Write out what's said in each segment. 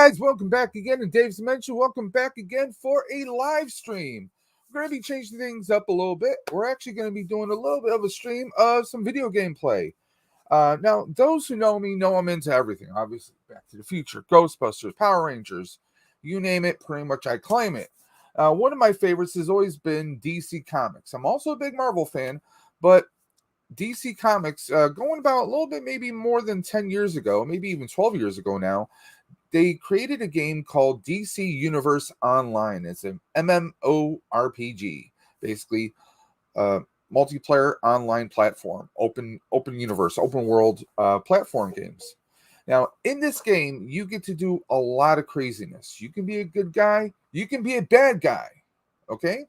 guys, welcome back again to Dave's Dimension. Welcome back again for a live stream. We're going to be changing things up a little bit. We're actually going to be doing a little bit of a stream of some video game play. Now, those who know me know I'm into everything. Obviously, Back to the Future, Ghostbusters, Power Rangers, you name it, pretty much I claim it. One of my favorites has always been DC Comics. I'm also a big Marvel fan, but DC Comics, going about a little bit, maybe more than 10 years ago, maybe even 12 years ago now, they created a game called DC Universe Online. It's an MMORPG, basically multiplayer online platform, open universe, open world platform games. Now, in this game, you get to do a lot of craziness. You can be a good guy. You can be a bad guy. Okay?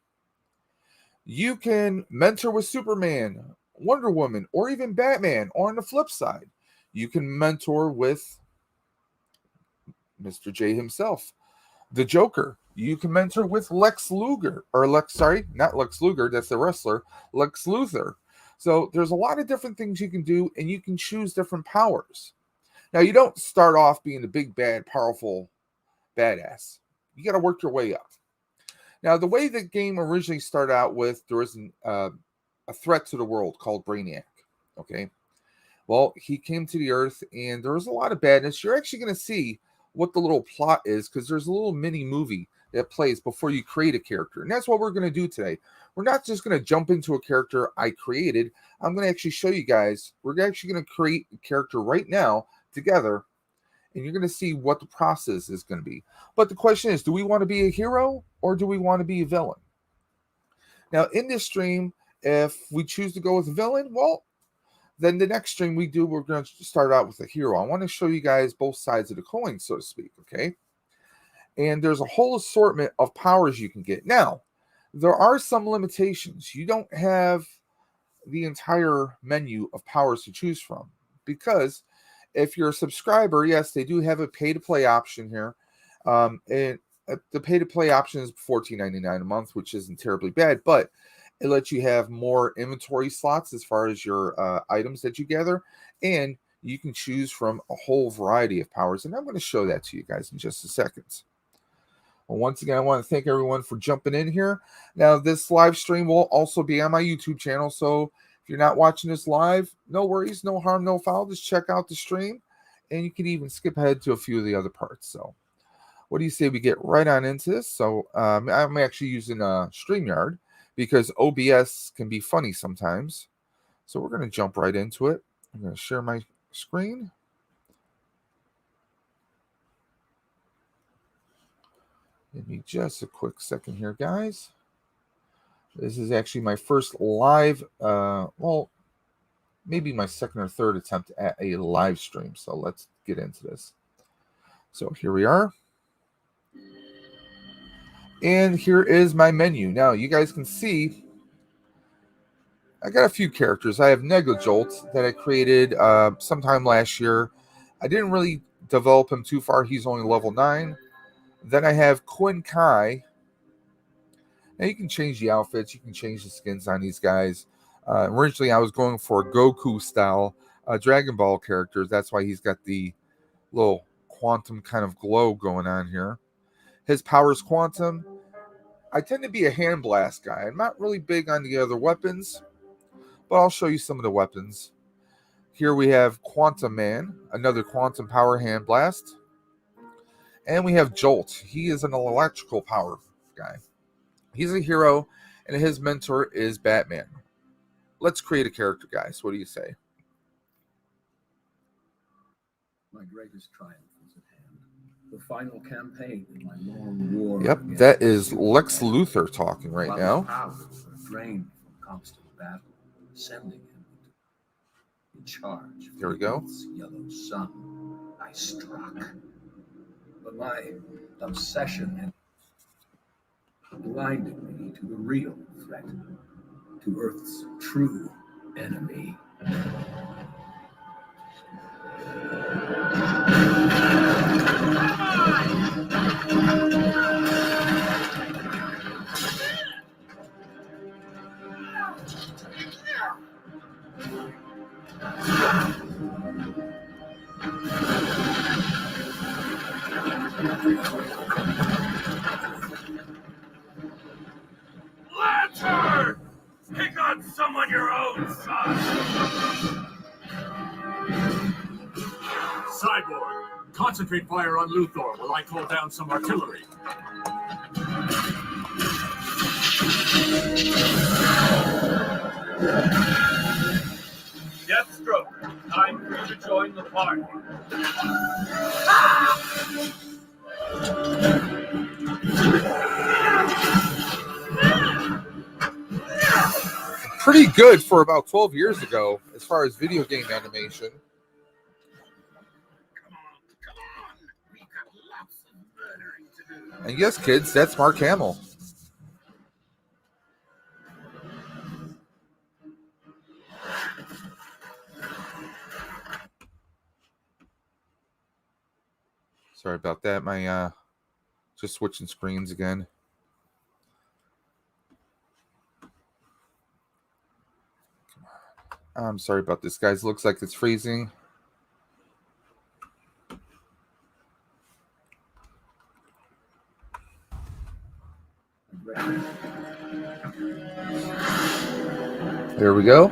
You can mentor with Superman, Wonder Woman, or even Batman. Or on the flip side, you can mentor with Mr. J himself, the Joker. You can mentor with Lex Luger, not Lex Luger, that's the wrestler, Lex Luthor. So there's a lot of different things you can do, and you can choose different powers. Now, you don't start off being the big, bad, powerful badass. You got to work your way up. Now, the way the game originally started out with, there was a threat to the world called Brainiac. Okay? Well, he came to the Earth, and there was a lot of badness. You're actually going to see what the little plot is, because there's a little mini movie that plays before you create a character. And that's what we're going to do today. We're not just going to jump into a character I created. I'm going to actually show you guys. We're actually going to create a character right now together, and you're going to see what the process is going to be. But the question is, do we want to be a hero or do we want to be a villain? Now, in this stream, if we choose to go with a villain, well, then the next stream we're going to start out with a hero. I want to show you guys both sides of the coin, so to speak, okay? And there's a whole assortment of powers you can get. Now, there are some limitations. You don't have the entire menu of powers to choose from, because if you're a subscriber, yes, they do have a pay-to-play option here. And the pay-to-play option is $14.99 a month, which isn't terribly bad, but it lets you have more inventory slots as far as your items that you gather, and you can choose from a whole variety of powers, and I'm going to show that to you guys in just a second. Well, once again, I want to thank everyone for jumping in here. Now, this live stream will also be on my YouTube channel, so if you're not watching this live, no worries, no harm, no foul. Just check out the stream, and you can even skip ahead to a few of the other parts. So what do you say we get right on into this? So I'm actually using StreamYard, because OBS can be funny sometimes. So we're going to jump right into it. I'm going to share my screen. Give me just a quick second here, guys. This is actually my first live, well, maybe my second or third attempt at a live stream. So let's get into this. So here we are. And here is my menu. Now, you guys can see I got a few characters. I have Neglijolt that I created sometime last year. I didn't really develop him too far. He's only level 9. Then I have Quinn Kai. Now, you can change the outfits. You can change the skins on these guys. Originally, I was going for a Goku-style Dragon Ball character. That's why he's got the little quantum kind of glow going on here. His power is quantum. I tend to be a hand blast guy. I'm not really big on the other weapons, but I'll show you some of the weapons. Here we have Quantum Man, another quantum power hand blast. And we have Jolt. He is an electrical power guy. He's a hero, and his mentor is Batman. Let's create a character, guys. What do you say? My greatest triumph is at hand. The final campaign in my long war. Yep, that is Lex Luthor talking right now. Powers are drained from constant battle, sending him in charge. Here we go. Yellow sun. I struck, but my obsession had blinded me to the real threat, to Earth's true enemy. Cyborg, concentrate fire on Luthor while I call down some artillery. Deathstroke, time for you to join the party. Pretty good for about 12 years ago as far as video game animation. And yes, kids, that's Mark Hamill. Sorry about that. My just switching screens again. I'm sorry about this, guys. Looks like it's freezing. There we go.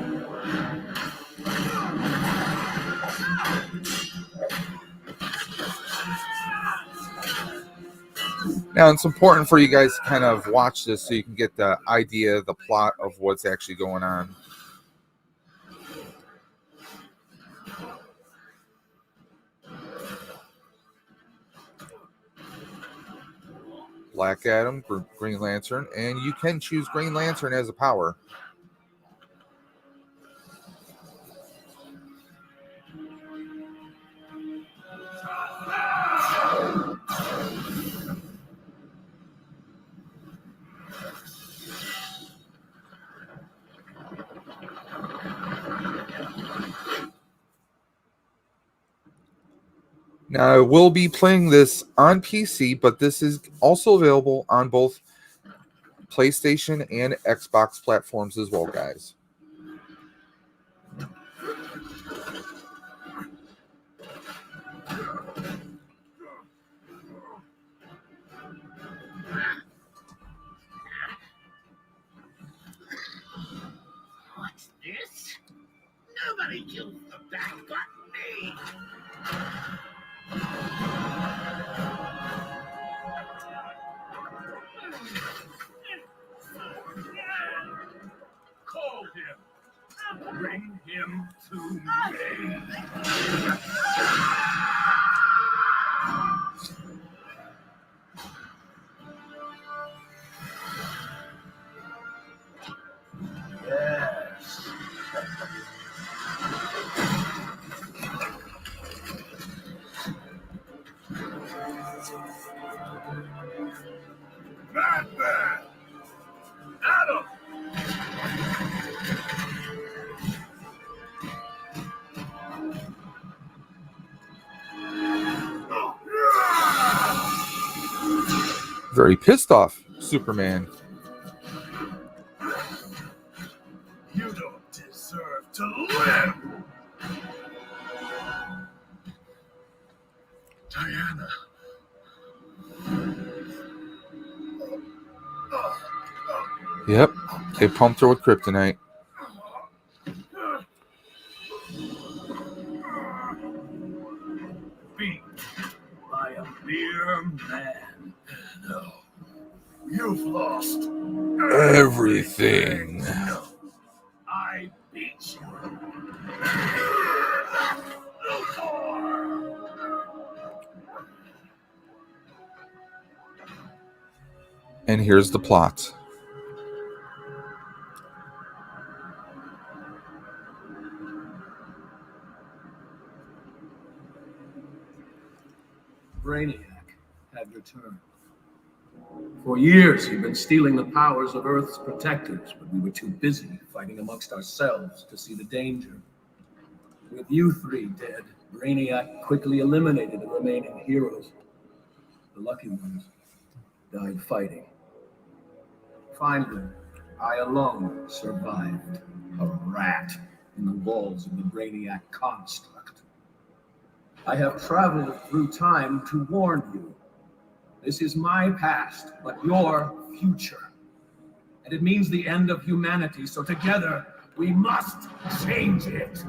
Now, it's important for you guys to kind of watch this so you can get the idea, the plot of what's actually going on. Black Adam, Green Lantern, and you can choose Green Lantern as a power. Now, I will be playing this on PC, but this is also available on both PlayStation and Xbox platforms as well, guys. What's this? Nobody kills the bat but me. Call him. Bring him to me. Yes. Batman! Adam! Very pissed off, Superman. You don't deserve to live! Diana. Yep, they pumped her with kryptonite. Beat by a mere man. No. You've lost Everything. No. I beat you. And here's the plot. Brainiac had returned. For years, he'd been stealing the powers of Earth's protectors, but we were too busy fighting amongst ourselves to see the danger. With you three dead, Brainiac quickly eliminated the remaining heroes. The lucky ones died fighting. Finally, I alone survived, a rat in the walls of the Brainiac construct. I have traveled through time to warn you. This is my past, but your future. And it means the end of humanity, so together, We must change it.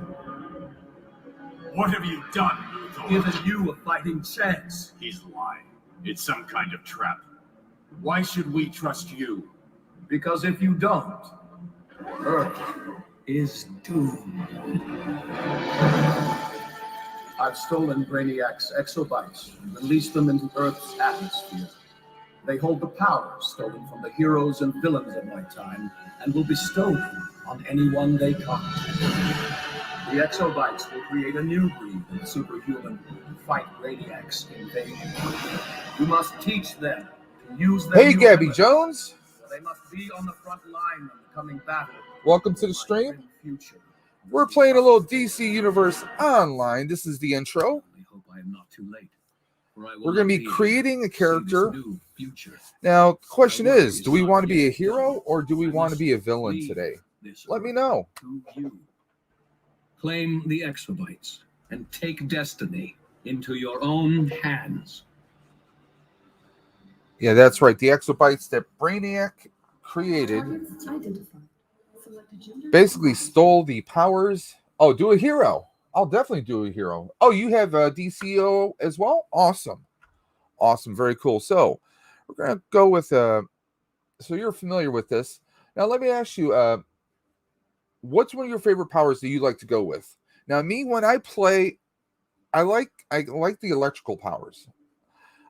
What have you done, Luthor? Given you a fighting chance. He's lying. It's some kind of trap. Why should we trust you? Because if you don't, Earth is doomed. I've stolen Brainiac's exobytes and released them into Earth's atmosphere. They hold the powers stolen from the heroes and villains of my time and will bestow them on anyone they contact. The exobytes will create a new breed of superhuman to fight Brainiac's invasion. You must teach them to use their Hey, new Gabby weapons. Jones. They must be on the front line in the coming battle. Welcome to the stream. We're playing a little DC Universe Online. This is the intro. I hope I am not too late. We're going to be creating a character. Now, the question is, do we want to be a hero or do we want to be a villain today? Let me know. Claim the exobytes and take destiny into your own hands. Yeah, that's right. The exobytes that Brainiac created basically stole the powers. Oh, do a hero. I'll definitely do a hero. Oh, you have a DCUO as well? Awesome. Awesome. Very cool. So we're going to go with, so you're familiar with this. Now, let me ask you, what's one of your favorite powers that you like to go with? Now, me, when I play, I like the electrical powers.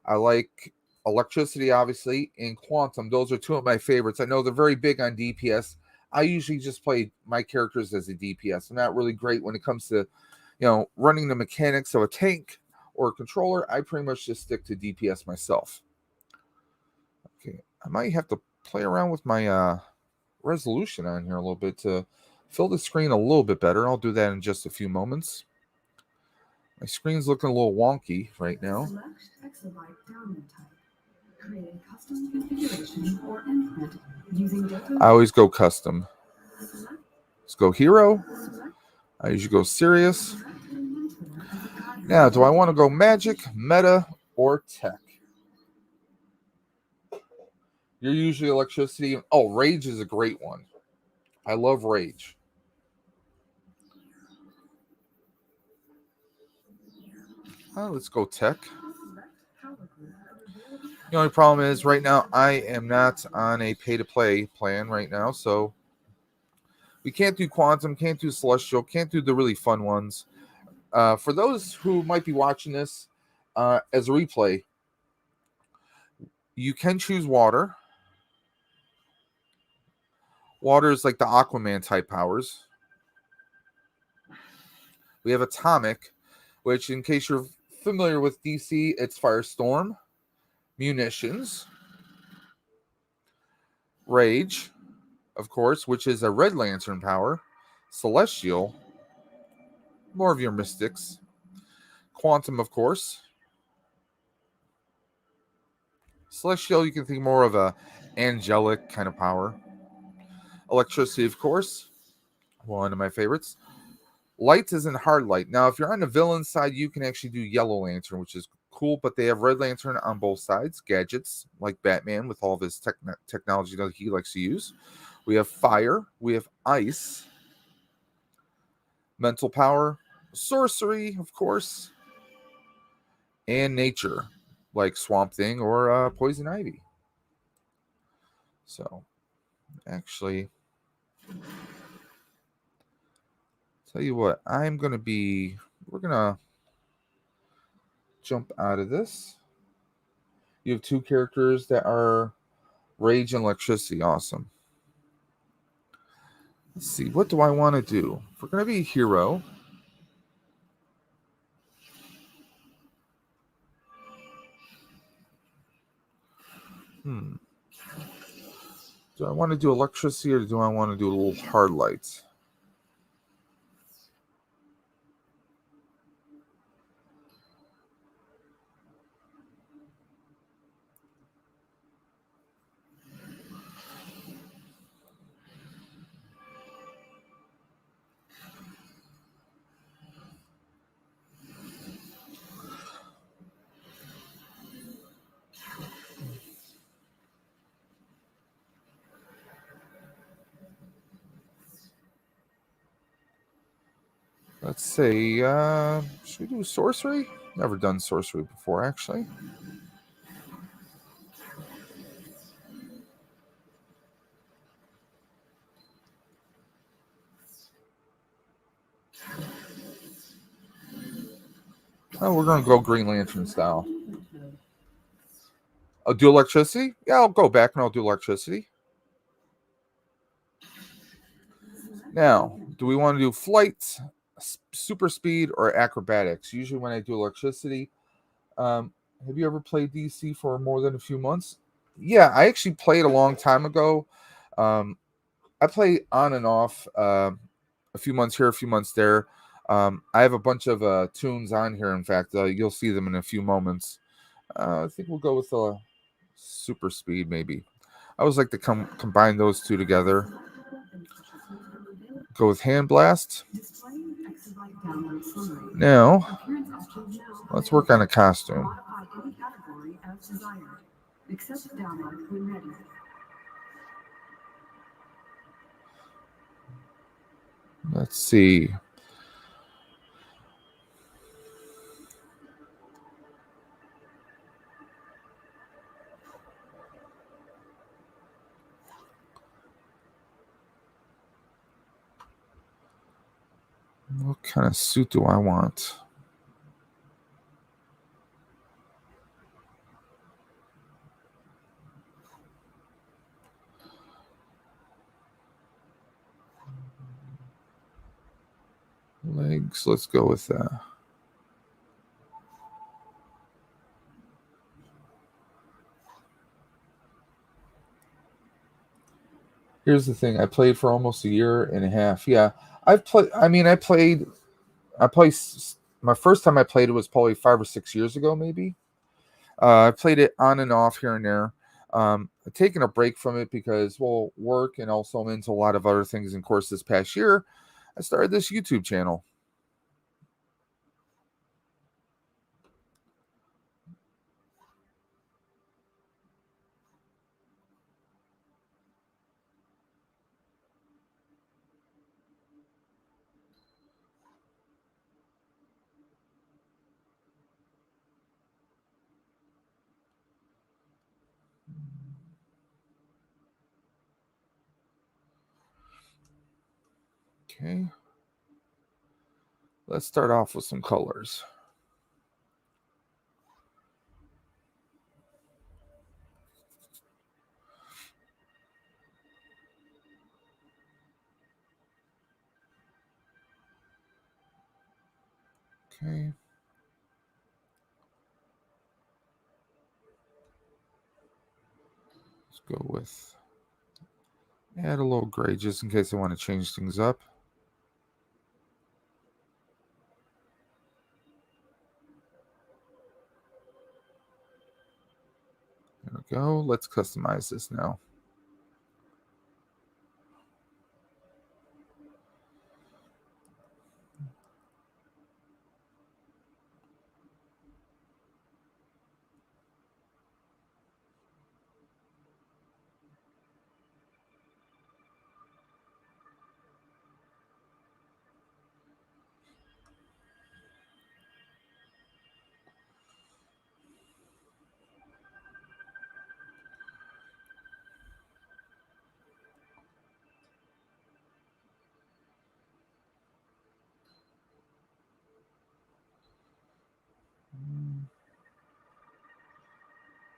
I like electricity, obviously, and quantum. Those are two of my favorites. I know they're very big on DPS. I usually just play my characters as a DPS. I'm not really great when it comes to, running the mechanics of a tank or a controller. I pretty much just stick to DPS myself. Okay, I might have to play around with my resolution on here a little bit to fill the screen a little bit better. I'll do that in just a few moments. My screen's looking a little wonky right now. Select exobyte download type. Create a custom configuration or endpoint using data. I always go custom. Let's go hero. I usually go serious. Now, do I want to go magic, meta, or tech? You're usually electricity. Oh, rage is a great one. I love rage. Let's go tech. The only problem is right now I am not on a pay-to-play plan right now, so we can't do quantum, can't do celestial, can't do the really fun ones. For those who might be watching this as a replay, you can choose water. Water is like the Aquaman type powers. We have atomic, which in case you're familiar with DC, it's Firestorm, munitions, rage, of course, which is a Red Lantern power, celestial, more of your mystics, quantum, of course, celestial, you can think more of a angelic kind of power, electricity, of course, one of my favorites. Light is in hard light. Now, if you're on the villain side, you can actually do Yellow Lantern, which is cool, but they have Red Lantern on both sides. Gadgets, like Batman, with all of his technology that he likes to use. We have fire. We have ice. Mental power. Sorcery, of course. And nature, like Swamp Thing or Poison Ivy. So, actually, tell you what, we're going to jump out of this. You have two characters that are rage and electricity. Awesome. Let's see. What do I want to do? If we're going to be a hero, do I want to do electricity or do I want to do a little hard lights? Let's see. Should we do sorcery? Never done sorcery before, actually. Oh, we're going to go Green Lantern style. I'll do electricity? Yeah, I'll go back and I'll do electricity. Now, do we want to do flight, super speed, or acrobatics? Usually when I do electricity, have you ever played DC for more than a few months? Yeah, I actually played a long time ago. I play on and off, a few months here, a few months there. I have a bunch of tunes on here. In fact, you'll see them in a few moments. I think we'll go with super speed, maybe. I always like to combine those two together. Go with hand blast. Now, let's work on a costume. Let's see. What kind of suit do I want? Legs, let's go with that. Here's the thing. I played for almost a year and a half. Yeah, I've played. I mean, I played. My first time I played it was probably 5 or 6 years ago, maybe. I played it on and off here and there. I've taken a break from it because, well, work, and also I'm into a lot of other things. And of course, this past year, I started this YouTube channel. Okay. Let's start off with some colors. Okay. Let's go with add a little gray just in case I want to change things up. There we go. Let's customize this now.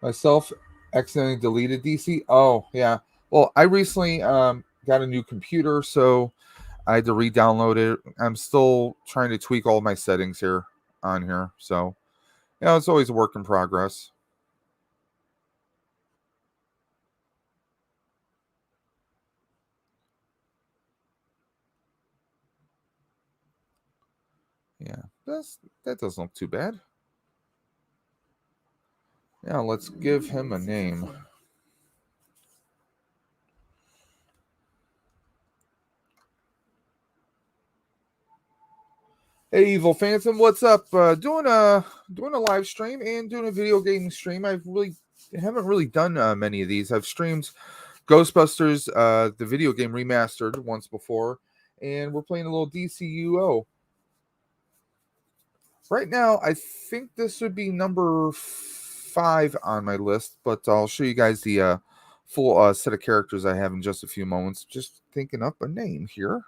Myself accidentally deleted DC. Oh, yeah. Well, I recently got a new computer, so I had to re-download it. I'm still trying to tweak all my settings here on here. So, it's always a work in progress. Yeah, that doesn't look too bad. Now let's give him a name. Hey, Evil Phantom, what's up? Doing a live stream and doing a video game stream. I haven't really done many of these. I've streamed Ghostbusters, the video game remastered once before, and we're playing a little DCUO. Right now, I think this would be number 5 on my list, but I'll show you guys the full set of characters I have in just a few moments. Just thinking up a name here.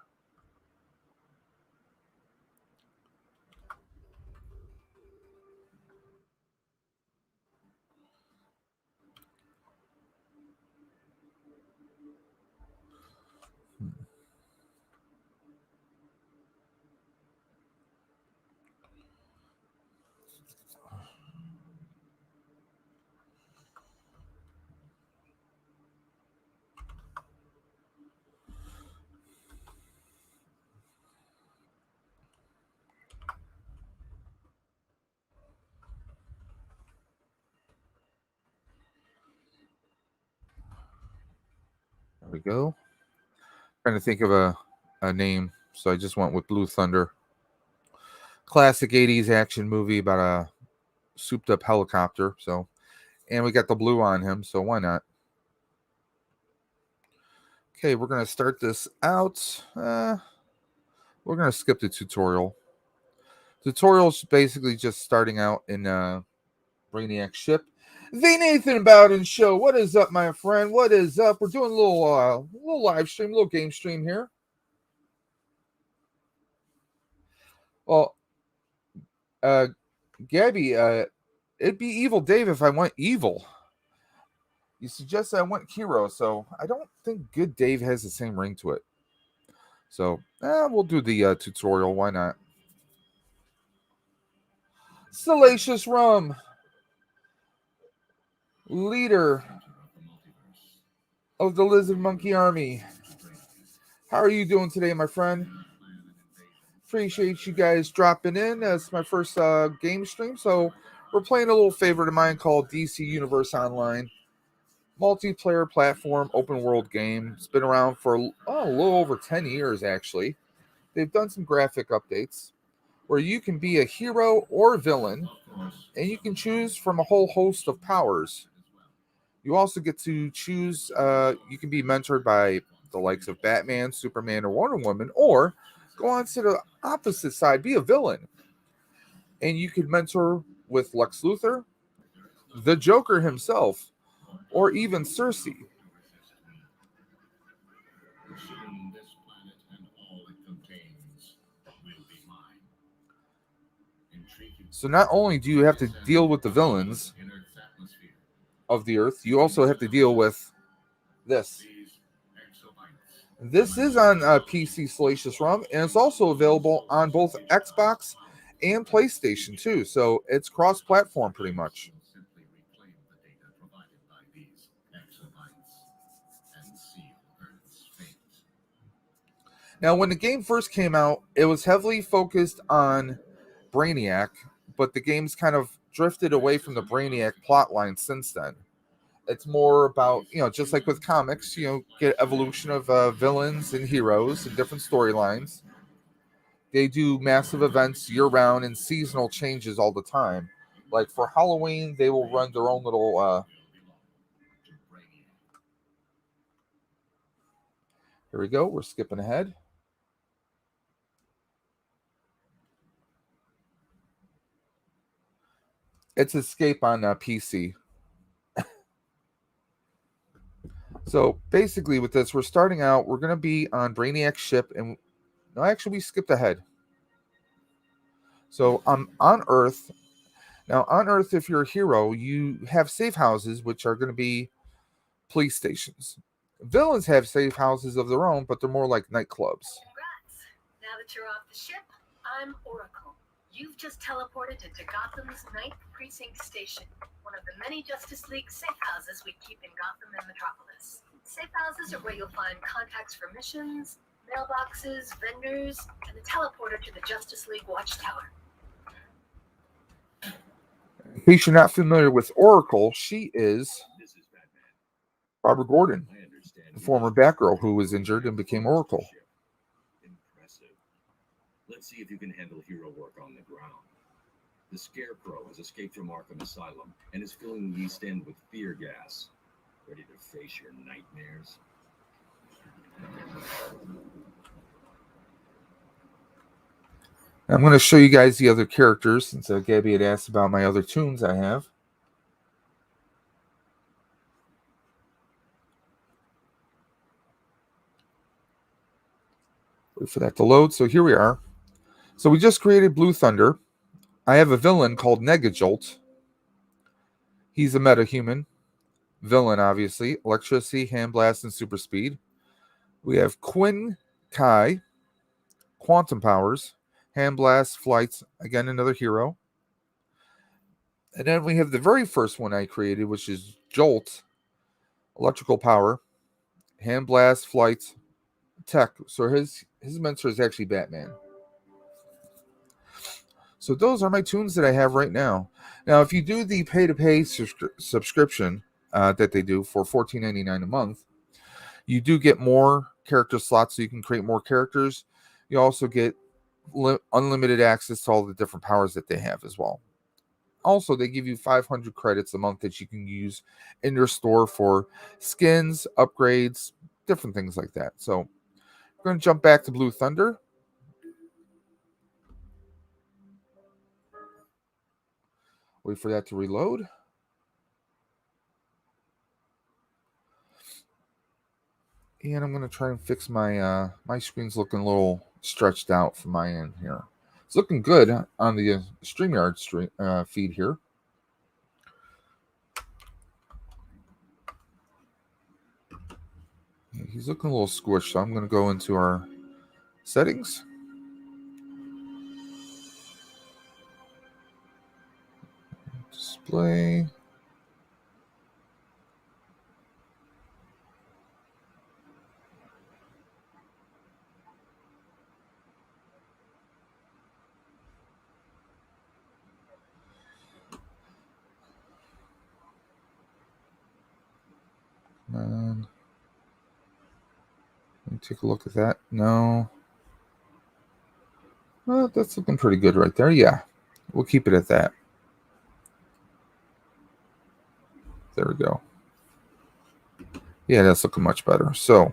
There we go. Trying to think of a name, so I just went with Blue Thunder. Classic 80s action movie about a souped up helicopter. So, and we got the blue on him, so why not? Okay, we're going to start this out. We're going to skip the tutorial. Tutorial's basically just starting out in Brainiac's ship. The Nathan Bowden Show. What is up, my friend? What is up? We're doing a little live stream, little game stream here. Well, Gabby, it'd be Evil Dave if I went evil. You suggest I went hero, so I don't think Good Dave has the same ring to it. So, we'll do the tutorial. Why not? Salacious Rum, leader of the Lizard Monkey Army. How are you doing today, my friend? Appreciate you guys dropping in. It's my first game stream, so we're playing a little favorite of mine called DC Universe Online. Multiplayer platform, open world game. It's been around for a little over 10 years, actually. They've done some graphic updates where you can be a hero or villain, and you can choose from a whole host of powers. You also get to choose, you can be mentored by the likes of Batman, Superman, or Wonder Woman, or go on to the opposite side, be a villain. And you could mentor with Lex Luthor, the Joker himself, or even Cersei. So not only do you have to deal with the villains of the Earth, you also have to deal with this. This is on PC Salacious Rum, and it's also available on both Xbox and PlayStation too. So it's cross-platform pretty much. Now, when the game first came out, it was heavily focused on Brainiac, but the game's kind of drifted away from the Brainiac plotline since then. It's more about, just like with comics, get evolution of villains and heroes and different storylines. They do massive events year-round and seasonal changes all the time. Like for Halloween, they will run their own little... Here we go. We're skipping ahead. It's Escape on PC. So basically with this, we're starting out, we're going to be on Brainiac's ship, and no, actually we skipped ahead. So I'm on Earth. Now on Earth, if you're a hero, you have safe houses, which are going to be police stations. Villains have safe houses of their own, but they're more like nightclubs. Congrats. Now that you're off the ship, I'm Oracle. You've just teleported into Gotham's 9th Precinct Station, one of the many Justice League safe houses we keep in Gotham and Metropolis. Safe houses are where you'll find contacts for missions, mailboxes, vendors, and the teleporter to the Justice League Watchtower. In case you're not familiar with Oracle, she is Barbara Gordon, the former Batgirl who was injured and became Oracle. Impressive. Let's see if you can handle hero work on the ground. The Scarecrow has escaped from Arkham Asylum and is filling the East End with fear gas. Ready to face your nightmares? I'm going to show you guys the other characters since Gabby had asked about my other tunes I have. Wait for that to load. So here we are. So we just created Blue Thunder. I have a villain called Negajolt. He's a metahuman. Villain, obviously. Electricity, hand blast, and super speed. We have Quinn Kai. Quantum powers. Hand blast, flights. Again, another hero. And then we have the very first one I created, which is Jolt. Electrical power. Hand blast, flights, tech. So his mentor is actually Batman. So those are my tunes that I have right now. Now, if you do the pay-to-pay subscription that they do for $14.99 a month, you do get more character slots so you can create more characters. You also get unlimited access to all the different powers that they have as well. Also, they give you 500 credits a month that you can use in your store for skins, upgrades, different things like that. So we're going to jump back to Blue Thunder. Wait for that to reload. And I'm going to try and fix my my screen's looking a little stretched out from my end here. It's looking good on the StreamYard feed here. He's looking a little squished, so I'm going to go into our settings. Display. Let me take a look at that. No. Well, that's looking pretty good right there. Yeah, we'll keep it at that. There we go. Yeah, that's looking much better. So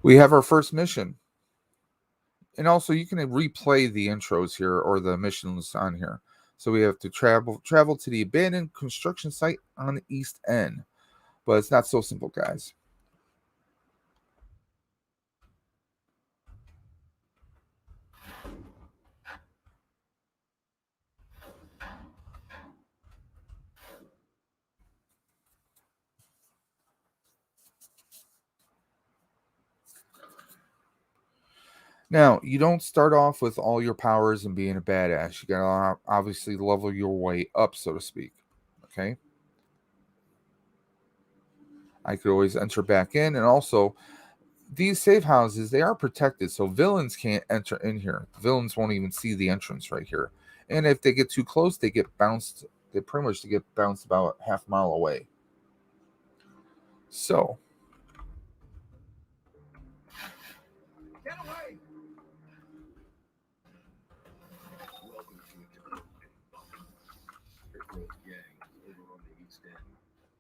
we have our first mission. And also you can replay the intros here or the missions on here. So we have to travel to the abandoned construction site on the East End. But it's not so simple, guys. Now, you don't start off with all your powers and being a badass. You got to obviously level your way up, so to speak. Okay? I could always enter back in. And also, these safe houses, they are protected, so villains can't enter in here. Villains won't even see the entrance right here. And if they get too close, they get bounced. They pretty much get bounced about half a mile away. So, Get away! Welcome to Gotham. Scarecrow's gang is over on the East End,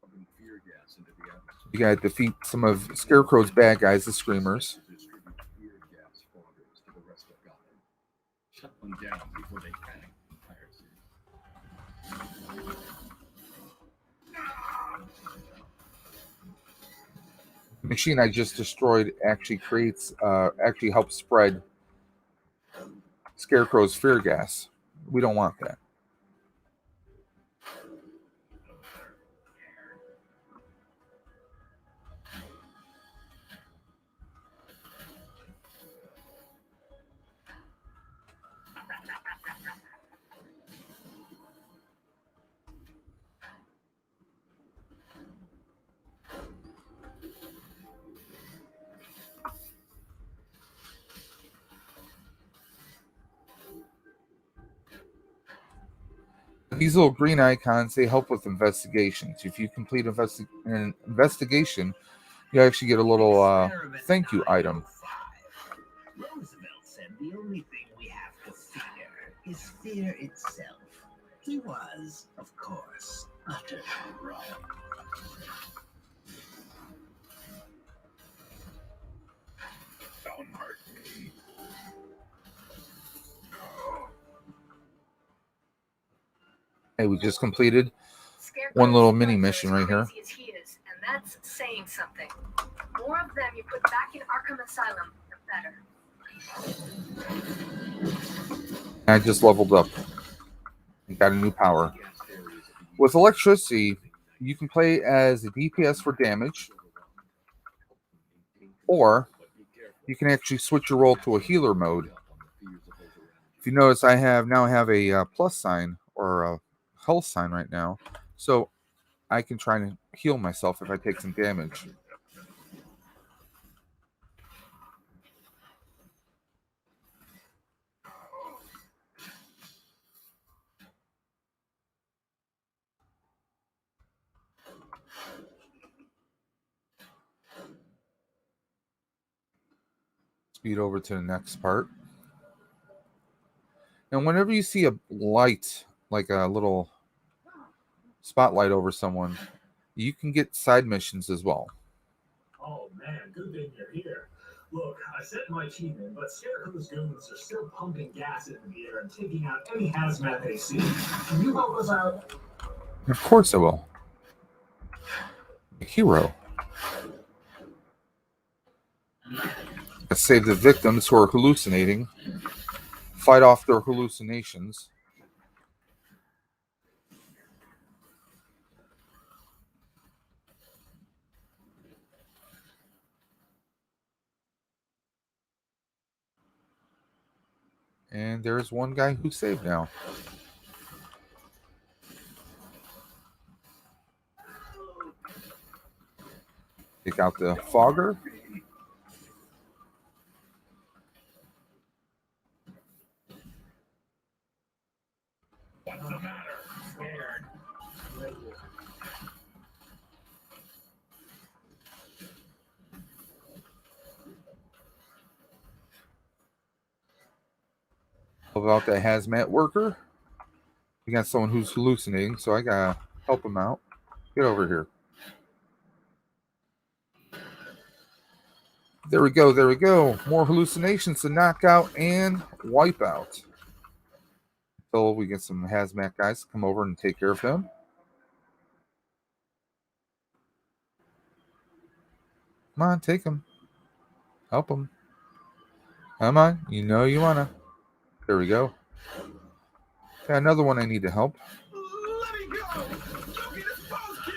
pumping fear gas into the atmosphere. you got to defeat some of Scarecrow's bad guys, the Screamers. Distribute fear gas foggers to the rest of Gotham. Shut them down before they panic. Entire city. The machine I just destroyed actually actually helps spread Scarecrow's fear gas. We don't want that. These little green icons, they help with investigations. If you complete an investigation, you actually get a little thank you item. Roosevelt said the only thing we have to fear is fear itself. He was, of course, utterly wrong. Don't hurt me. Hey, we just completed Scarecrow's one little mini as mission right here. crazy as he is, and that's saying something. More of them you put back in Arkham Asylum, the better. I just leveled up and got a new power. With electricity, you can play as a DPS for damage, or you can actually switch your role to a healer mode. If you notice, I now have a plus sign or a health sign right now, so I can try to heal myself if I take some damage. Speed over to the next part. And whenever you see a light, like a little spotlight over someone, you can get side missions as well. Oh man, good thing you're here. Look, I sent my team in, but Scarecrow's goons are still pumping gas into the air and taking out any hazmat they see. Can you help us out? Of course I will. A hero. Let's save the victims who are hallucinating. Fight off their hallucinations. And there's one guy who's saved now. Take out the fogger. What's the matter? Scared. About the hazmat worker. We got someone who's hallucinating, so I gotta help him out. Get over here. There we go, there we go. More hallucinations to knock out and wipe out. So we get some hazmat guys to come over and take care of him. Come on, take him. Help him. Come on, you know you wanna. There we go. Got another one I need to help. Let me go! Don't get us both killed!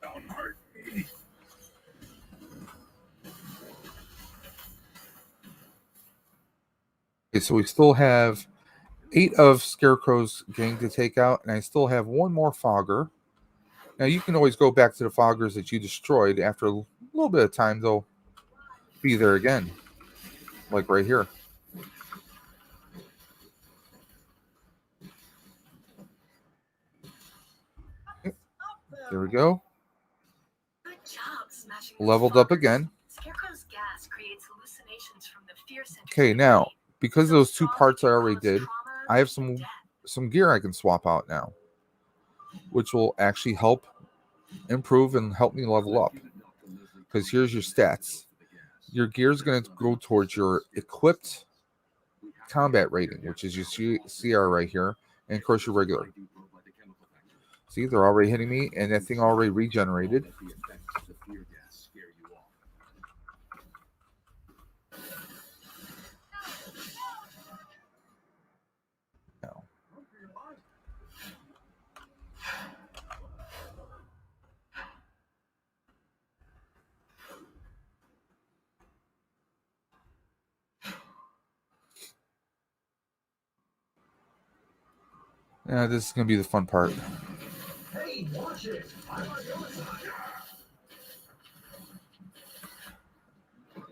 Don't hurt me. Okay, so we still have 8 of Scarecrow's gang to take out, and I still have one more fogger. Now you can always go back to the foggers that you destroyed. After a little bit of time, they'll be there again. Like right here. There we go. Good job smashing. Leveled up again. Scarecrow's gas creates hallucinations from the fear center. Okay, now because of those 2 parts I already did, I have some gear I can swap out now, which will actually help improve and help me level up. Because here's your stats. Your gear is going to go towards your equipped combat rating, which is your CR right here, and of course your regular. See, they're already hitting me, and that thing already regenerated. Now. Yeah, this is going to be the fun part. Hey, watch it! I'm on your side. You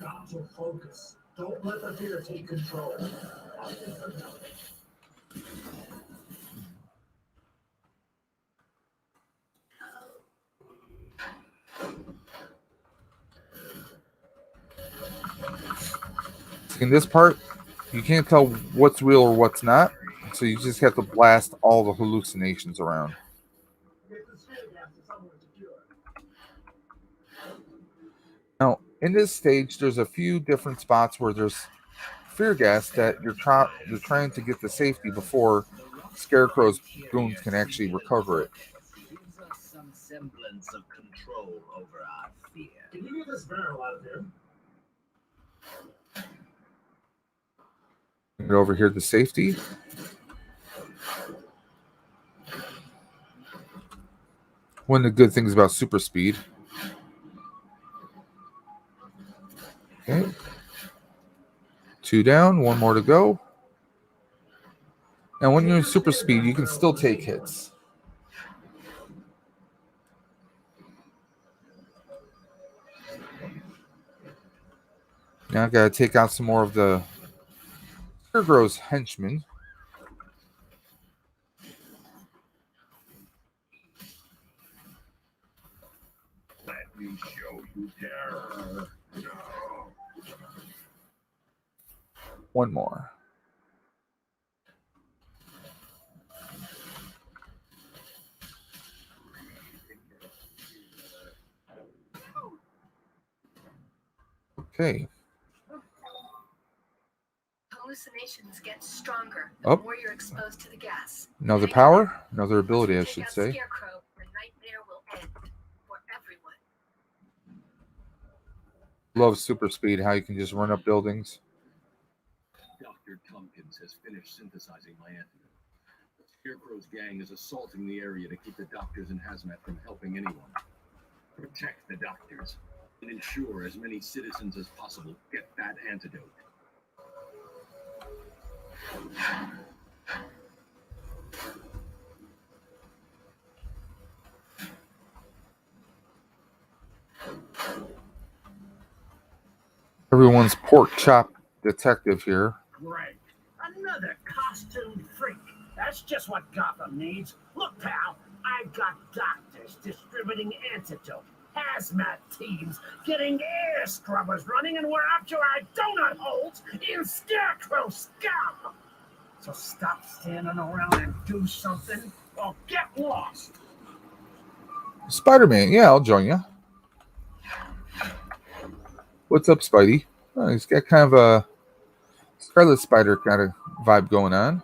got to focus. Don't let the fear take control. In this part, you can't tell what's real or what's not, so you just have to blast all the hallucinations around. Now, in this stage, there's a few different spots where there's fear gas that you're trying to get to safety before Scarecrow's goons can actually recover it. Gives us some semblance of control over our fear. Can you get this barrel out of here? Get over here to safety. One of the good things about super speed. Okay. 2 down, 1 more to go. Now, when you're in super speed, you can still take hits. Now I gotta take out some more of the Scarecrow's henchmen. Let me show you terror. No. 1 more. Okay. Hallucinations get stronger Oh. the more you're exposed to the gas. Another Hang power, in there. another ability, I Once you should take out say. Scarecrow, the nightmare will end for everyone. Love super speed, how you can just run up buildings. Dr. Tompkins has finished synthesizing my antidote. The Scarecrow's gang is assaulting the area to keep the doctors in hazmat from helping anyone. Protect the doctors and ensure as many citizens as possible get that antidote. Everyone's pork chop detective here. Great. Another costume freak. That's just what Gotham needs. Look, pal, I've got doctors distributing antidote, hazmat teams getting air scrubbers running, and we're up to our donut holes in Scarecrow scum. So stop standing around and do something, or get lost. Spider-Man, yeah, I'll join you. What's up, Spidey? Oh, he's got kind of a Scarlet Spider kind of vibe going on.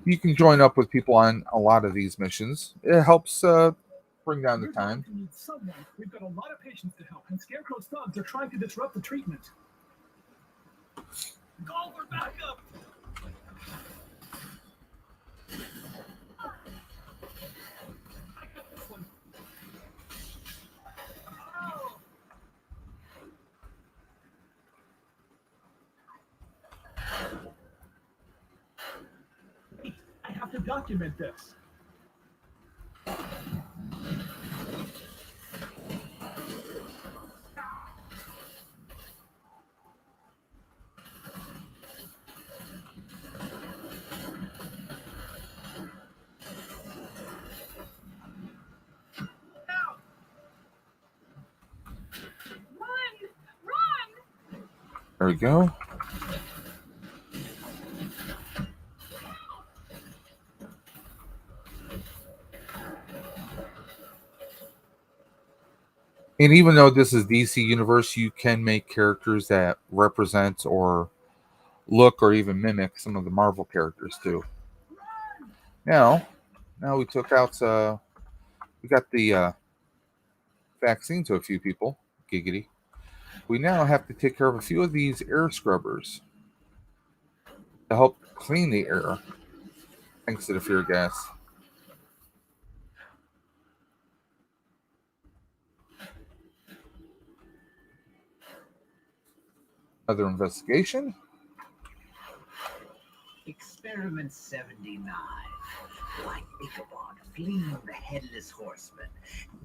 You can join up with people on a lot of these missions. It helps bring down the We're time. going to need someone. We've got a lot of patients to help, and Scarecrow's thugs are trying to disrupt the treatment. Call for backup! I got this one. Wait, I have to document this. There we go. And even though this is DC Universe, you can make characters that represent or look or even mimic some of the Marvel characters too. Now we took out we got the vaccine to a few people. Giggity. We now have to take care of a few of these air scrubbers to help clean the air thanks to the fear gas. Another investigation. Experiment 79. Like Ichabod fleeing the headless horseman,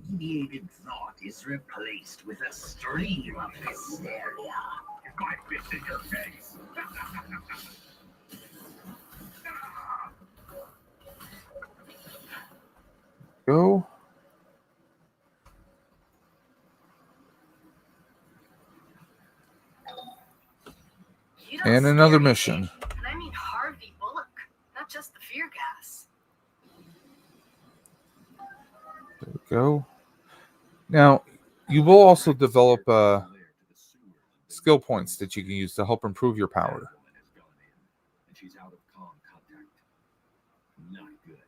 mediated thought is replaced with a stream of hysteria. My fist in your face. Go. You don't And scare another me, mission. Jake. And I mean Harvey Bullock, not just the fear gas. There we go. Now, you will also develop skill points that you can use to help improve your power. And she's out of comm contact. Not good.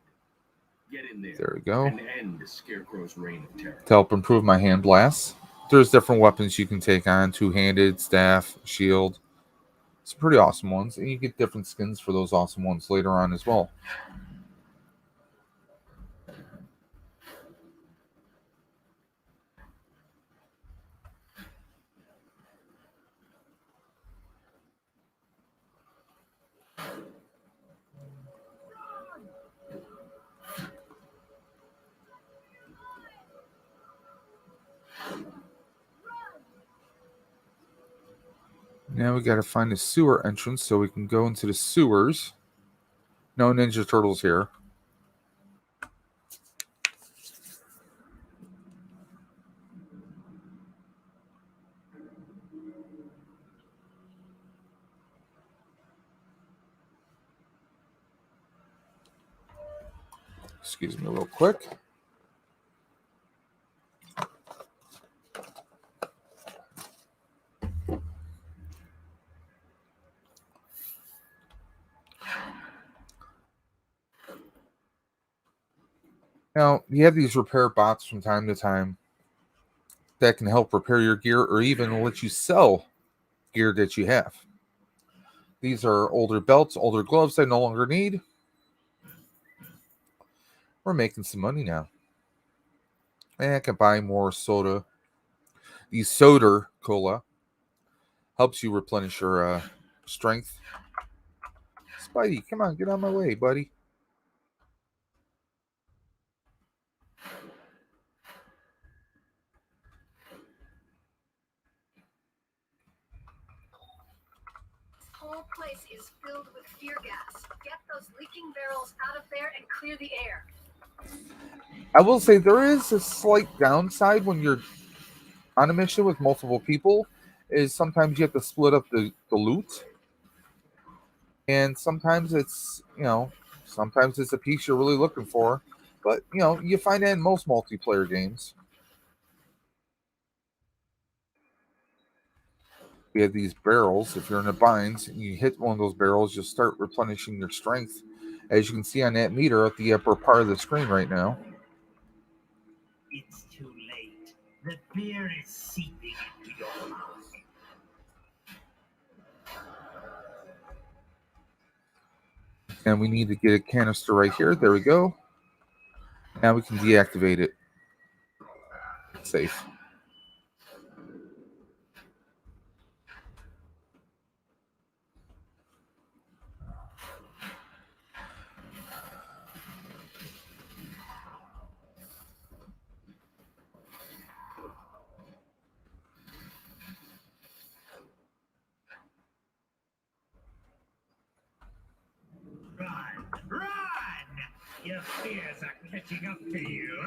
Get in there. There we go. And end Scarecrow's reign of terror. To help improve my hand blasts. There's different weapons you can take on. Two-handed, staff, shield. Some pretty awesome ones. And you get different skins for those awesome ones later on as well. Now we got to find a sewer entrance so we can go into the sewers. No Ninja Turtles here. Excuse me real quick. Now, you have these repair bots from time to time that can help repair your gear or even let you sell gear that you have. These are older belts, older gloves I no longer need. We're making some money now. And I can buy more soda. The soda cola helps you replenish your strength. Spidey, come on, get out of my way, buddy. This whole place is filled with fear gas. Get those leaking barrels out of there and clear the air. I will say there is a slight downside when you're on a mission with multiple people, is sometimes you have to split up the loot. And sometimes it's, sometimes it's a piece you're really looking for. But, you find that in most multiplayer games. We have these barrels. If you're in a bind and you hit one of those barrels, you'll start replenishing your strength. As you can see on that meter at the upper part of the screen right now. It's too late. The beer is seeping into your mouth. And we need to get a canister right here. There we go. Now we can deactivate it. Safe. Run! Your fears are catching up to you.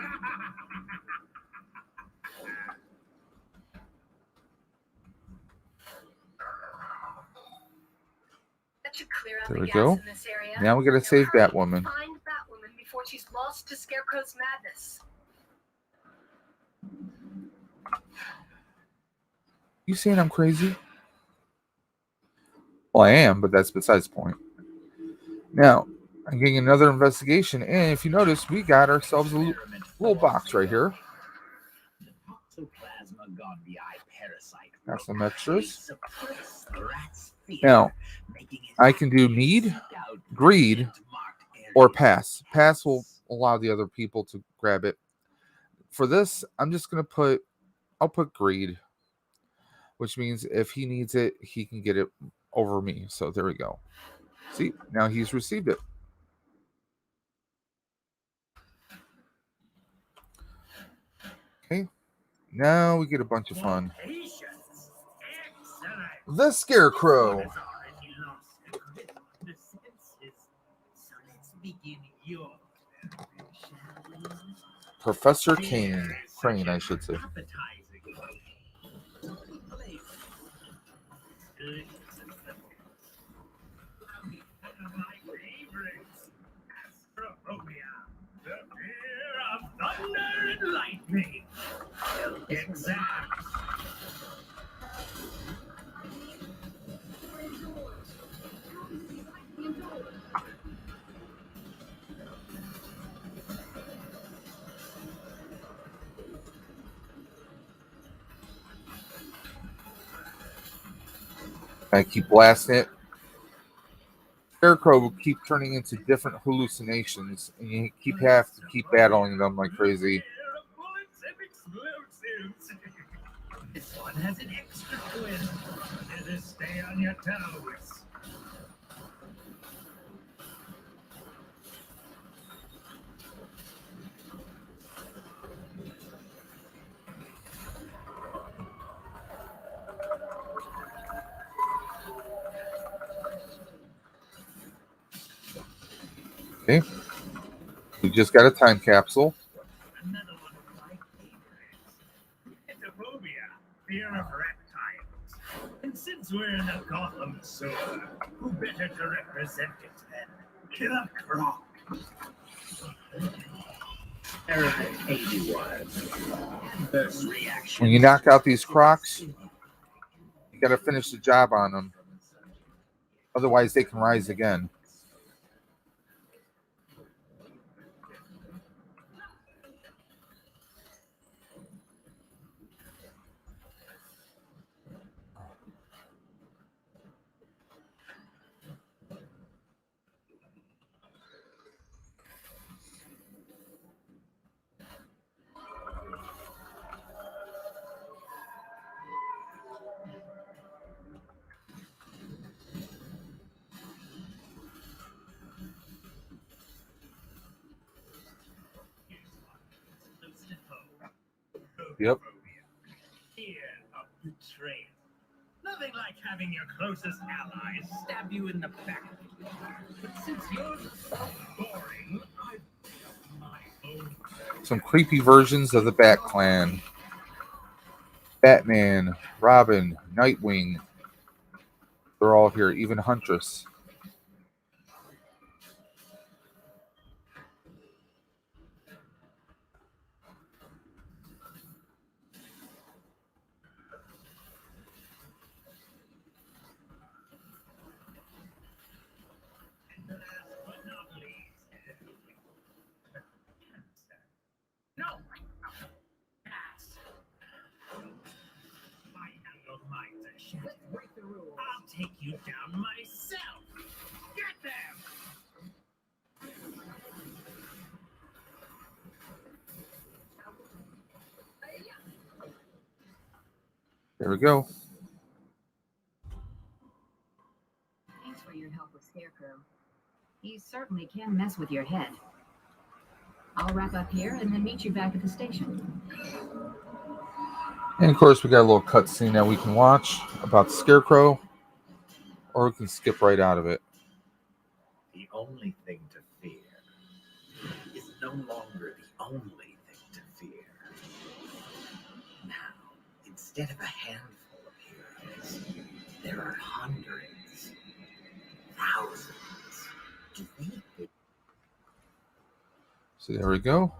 That should clear out There the we gas go. in this area. Now we got to save Hurry, Batwoman. Find Batwoman before she's lost to Scarecrow's madness. You saying I'm crazy? Well, I am, but that's besides the point. Now, I'm getting another investigation, and if you notice, we got ourselves a little box right here. Got some extras. Now, I can do need, greed, or pass. Pass will allow the other people to grab it. For this, I'm just going to I'll put greed, which means if he needs it, he can get it over me. So there we go. See, now he's received it. Okay, now we get a bunch of fun. The Scarecrow. Professor Crane, I should say. I keep blasting it. Scarecrow will keep turning into different hallucinations, and you have to keep battling them like crazy. Bullets and explosives. This one has an extra twist. Better stay on your toes. Okay. We just got a time capsule. Another one of my favorites. Etophobia, fear of reptiles. And since we're in a Gotham sewer, who better to represent it than Killer Croc? Error 81. Adverse reaction. When you knock out these crocs, you got to finish the job on them. Otherwise, they can rise again. Yep. Fear of betrayal. Nothing like having your closest allies stab you in the back. But since you're so boring, I've got my own. Some creepy versions of the Bat Clan. Batman, Robin, Nightwing. They're all here, even Huntress. No! Pass. I handle mine to shit. Let's break the rules. I'll take you down myself. Get them! There we go. Thanks for your help with Scarecrow. He certainly can mess with your head. I'll wrap up here and then meet you back at the station. And of course, we got a little cutscene that we can watch about Scarecrow, or we can skip right out of it. The only thing to fear is no longer the only thing to fear. Now, instead of a handful of heroes, there are hundreds, thousands. Do they think So there we go.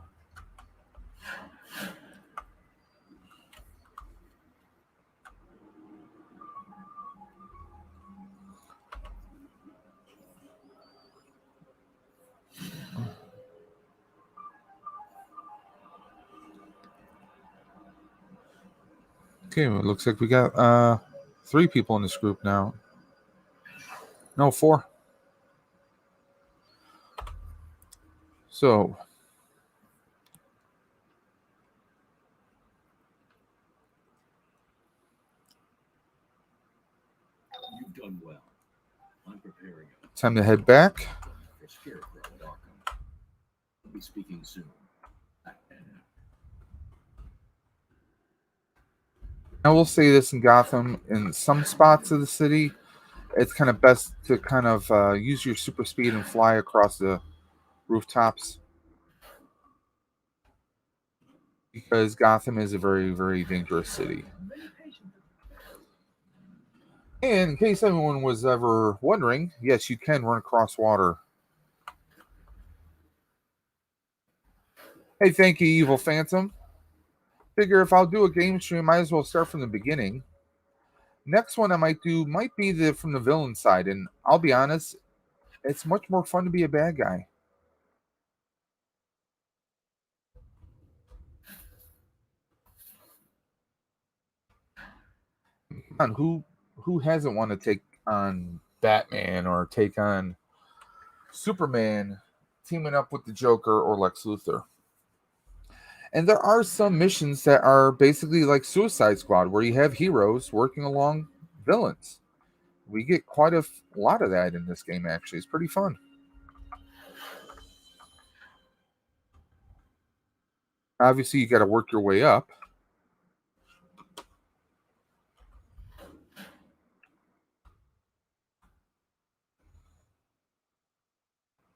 Okay, well, it looks like we got 3 people in this group now. No, 4. So You've done well. I'm preparing time to head back. for Scarecrow at Arkham. We'll be speaking soon. I will say this in Gotham, in some spots of the city, it's kind of best to kind of use your super speed and fly across the rooftops, because Gotham is a very, very dangerous city. And in case anyone was ever wondering, yes, you can run across water. Hey, thank you, Evil Phantom. Figure if I'll do a game stream, might as well start from the beginning. Next one I might do might be from the villain side, and I'll be honest, it's much more fun to be a bad guy. Come on, who who hasn't want to take on Batman or take on Superman teaming up with the Joker or Lex Luthor? And there are some missions that are basically like Suicide Squad, where you have heroes working along villains. We get quite a lot of that in this game, actually. It's pretty fun. Obviously, you got to work your way up.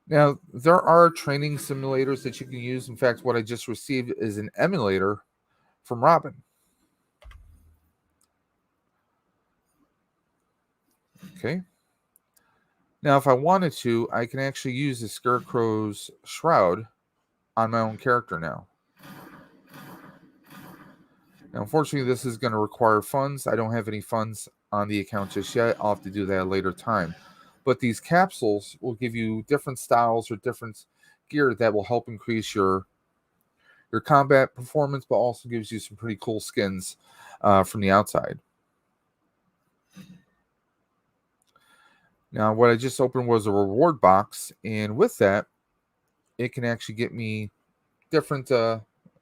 Now, there are training simulators that you can use. In fact, what I just received is an emulator from Robin. Okay. Now, if I wanted to, I can actually use the Scarecrow's shroud on my own character now. Now, unfortunately, this is going to require funds. I don't have any funds on the account just yet. I'll have to do that at a later time. But these capsules will give you different styles or different gear that will help increase your combat performance, but also gives you some pretty cool skins from the outside. Now, what I just opened was a reward box, and with that, it can actually get me different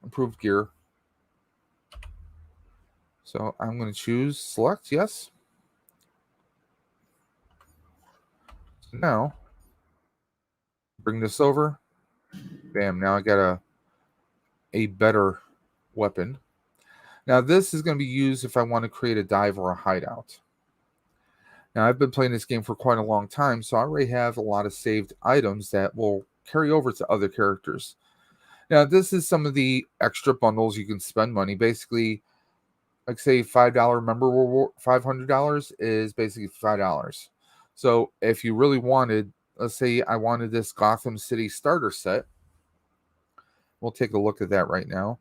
improved gear. So I'm going to choose select, yes. So now, bring this over. Bam, now I got a better weapon. Now this is going to be used if I want to create a dive or a hideout. Now I've been playing this game for quite a long time, so I already have a lot of saved items that will carry over to other characters. Now this is some of the extra bundles you can spend money. Basically, like say $5 member reward, $500 is basically $5. So if you really wanted, let's say I wanted this Gotham City starter set, we'll take a look at that right now.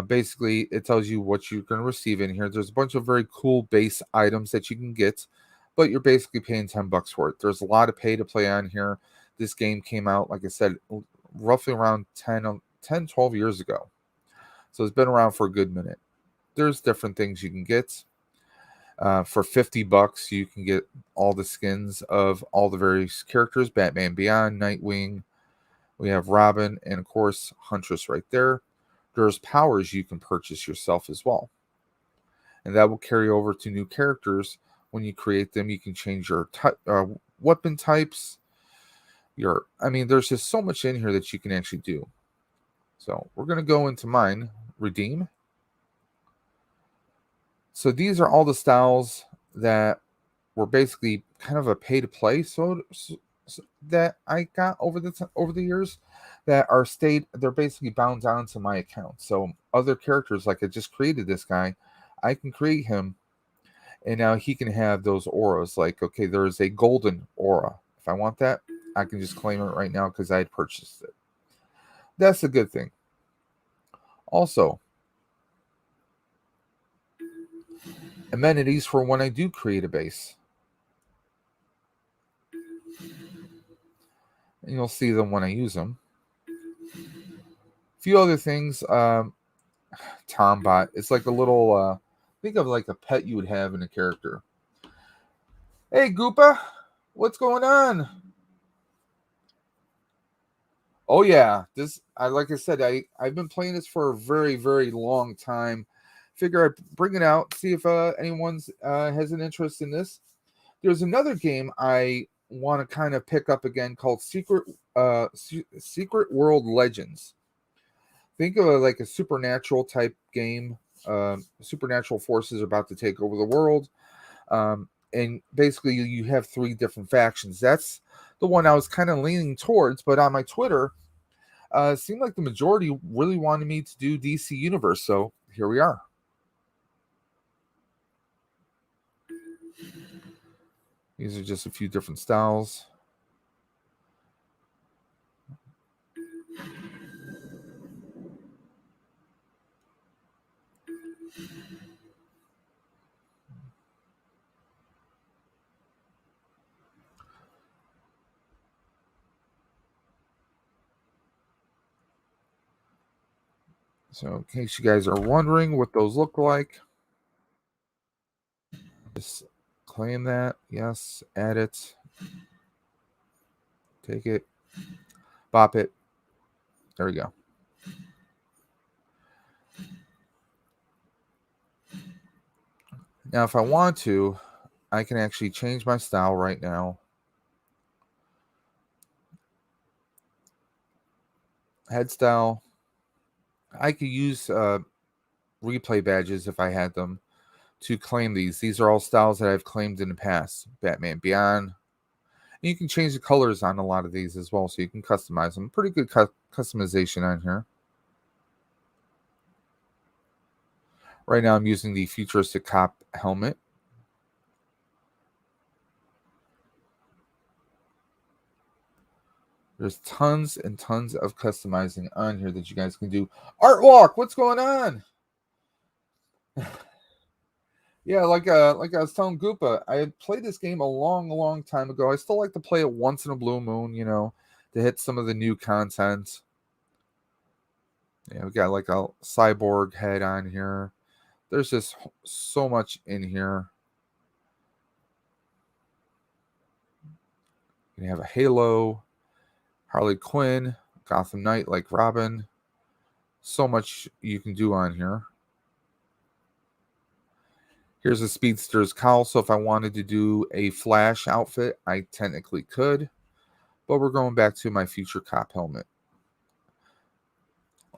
Basically, it tells you what you're going to receive in here. There's a bunch of very cool base items that you can get, but you're basically paying $10 for it. There's a lot of pay to play on here. This game came out, like I said, roughly around 10, 12 years ago. So it's been around for a good minute. There's different things you can get. For $50, you can get all the skins of all the various characters: Batman Beyond, Nightwing. We have Robin, and of course, Huntress right there. There's powers you can purchase yourself as well. And that will carry over to new characters. When you create them, you can change your weapon types. There's just so much in here that you can actually do. So we're going to go into mine, redeem. So these are all the styles that were basically kind of a pay to play, so that I got over the years that they're basically bound down to my account. So other characters, like I just created this guy, I can create him, and now he can have those auras. Like, okay, there's a golden aura. If I want that, I can just claim it right now because I had purchased it. That's a good thing. Also, amenities for when I do create a base. And you'll see them when I use them. A few other things. Tombot. It's like a little, think of like a pet you would have in a character. Hey, Goopa, what's going on? Oh yeah, like I said, I've been playing this for a very, very long time. Figure I'd bring it out, see if anyone's has an interest in this. There's another game I want to kind of pick up again called Secret World Legends. Think of it like a supernatural type game. Supernatural forces are about to take over the world. And basically you have 3 different factions. That's the one I was kind of leaning towards, but on my Twitter, it seemed like the majority really wanted me to do DC Universe, so here we are. These are just a few different styles. So in case you guys are wondering what those look like, just Claim that. Yes. Add it. Take it. Bop it. There we go. Now, if I want to, I can actually change my style right now. Head style. I could use replay badges if I had them to claim these. These are all styles that I've claimed in the past. Batman Beyond. And you can change the colors on a lot of these as well, so you can customize them. Pretty good customization on here. Right now I'm using the futuristic cop helmet. There's tons and tons of customizing on here that you guys can do. Art Walk, what's going on? Yeah, like I was telling Goopa, I had played this game a long time ago. I still like to play it once in a blue moon, you know, to hit some of the new content. Yeah, we got like a cyborg head on here. There's just so much in here. You have a Halo, Harley Quinn, Gotham Knight like Robin. So much you can do on here. Here's a Speedster's cowl, so if I wanted to do a Flash outfit, I technically could. But we're going back to my future cop helmet.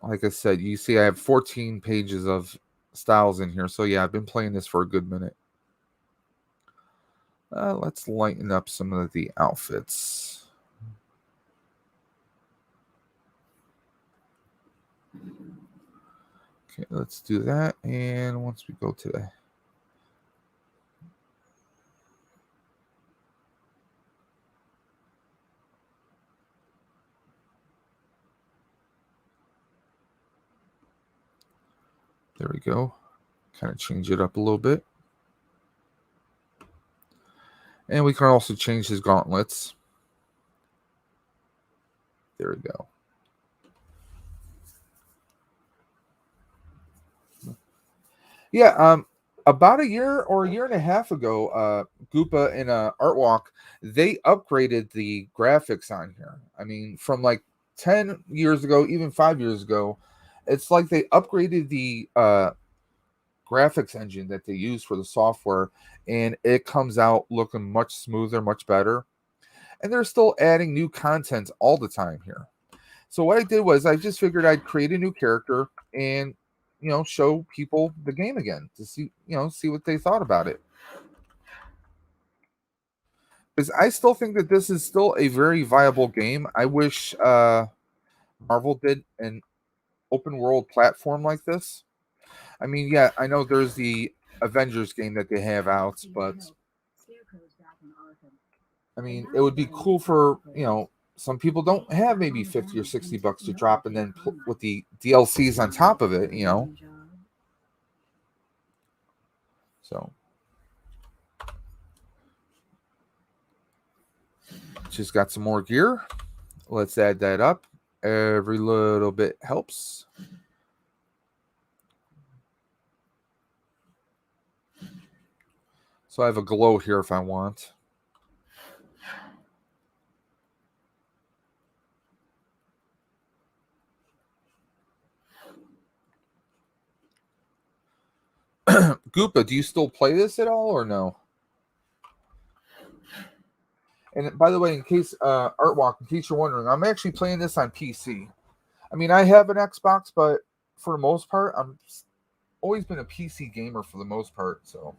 Like I said, you see I have 14 pages of styles in here. So yeah, I've been playing this for a good minute. Let's lighten up some of the outfits. Okay, let's do that. And once we go to the... There we go. Kind of change it up a little bit. And we can also change his gauntlets. There we go. Yeah, about a year or a year and a half ago, Goopa and Art Walk, they upgraded the graphics on here. I mean, from like 10 years ago, even 5 years ago, it's like they upgraded the graphics engine that they use for the software, and it comes out looking much smoother, much better. And they're still adding new content all the time here. So what I did was I just figured I'd create a new character and, you know, show people the game again to see, you know, see what they thought about it. Because I still think that this is still a very viable game. I wish Marvel did an open world platform like this. I mean, yeah, I know there's the Avengers game that they have out, but I mean, it would be cool for, you know, some people don't have maybe 50 or 60 bucks to drop and then with the DLCs on top of it, you know. So just got some more gear. Let's add that up. Every little bit helps. So I have a glow here if I want. Goopa, do you still play this at all or no? And by the way, in case Artwalk, in case you're wondering, I'm actually playing this on PC. I mean, I have an Xbox, but for the most part, I'm always been a PC gamer for the most part. So.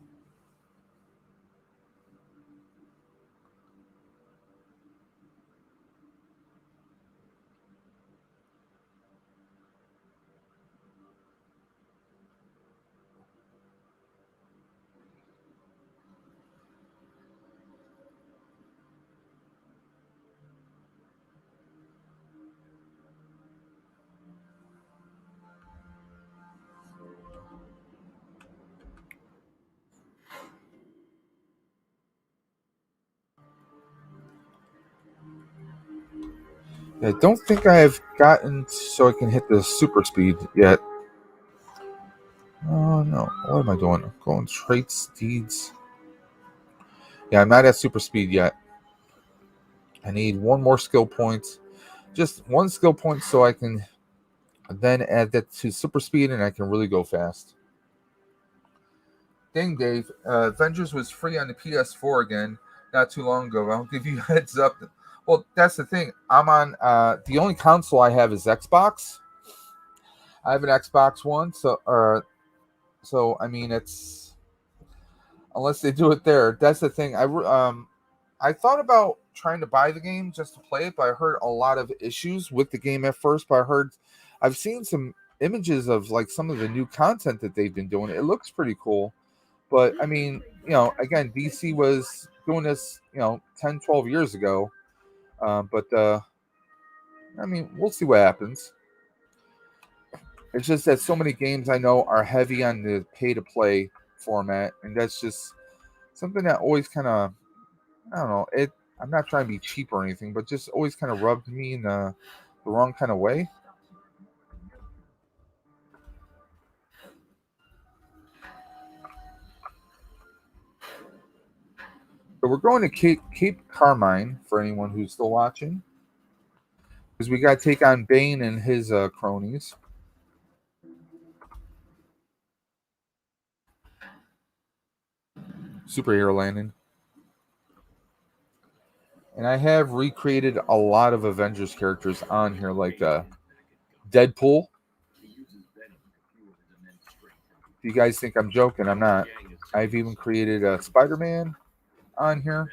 I don't think I have gotten so I can hit the super speed yet. Oh no, what am I doing? I'm going traits, deeds. Yeah, I'm not at super speed yet. I need one more skill point. Just one skill point so I can then add that to super speed and I can really go fast. Dang, Dave. Avengers was free on the PS4 again not too long ago. I'll give you a heads up. Well, that's the thing. I'm on the only console I have is Xbox. I have an Xbox One, so I mean it's unless they do it there. That's the thing. I thought about trying to buy the game just to play it, but I heard a lot of issues with the game at first. But I've seen some images of like some of the new content that they've been doing. It looks pretty cool. But I mean, again, DC was doing this, 10, 12 years ago. But I mean, we'll see what happens. It's just that so many games I know are heavy on the pay to play format, and that's just something that always kind of, I don't know. I'm not trying to be cheap or anything, but just always kind of rubbed me in the wrong kind of way. So we're going to Cape Carmine for anyone who's still watching, because we got to take on Bane and his cronies. Superhero landing. And I have recreated a lot of Avengers characters on here, like Deadpool. If you guys think I'm joking, I'm not. I've even created a Spider-Man on here.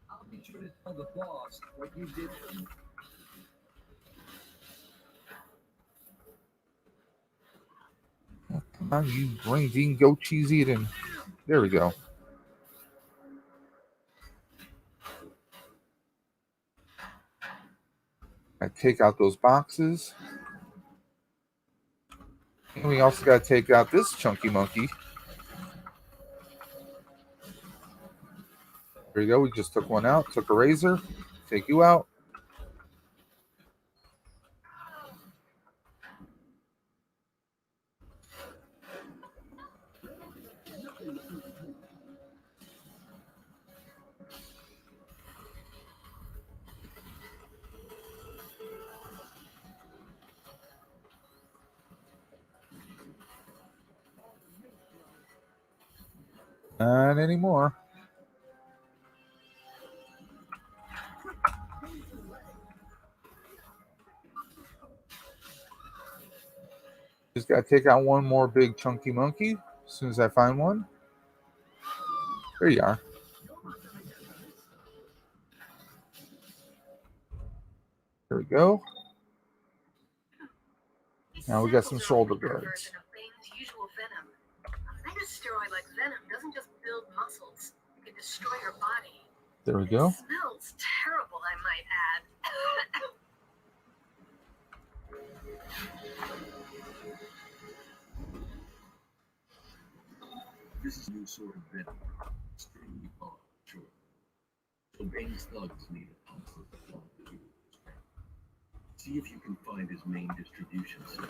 I'll be sure to tell the boss what you did for me. Come on, you green bean goat cheese eating. There we go. I take out those boxes. And we also got to take out this chunky monkey. There you go. We just took one out. Took a razor. Take you out. Not anymore. Just got to take out one more big chunky monkey as soon as I find one. There you are. There we go. Now we got some shoulder guards. Steroid like venom doesn't just build muscles, it can destroy your body. There we go. It smells terrible, I might add. This is a new sort of venom. Extremely hard, sure. So Bane's thugs need a pump for the plot to do. See if you can find his main distribution center.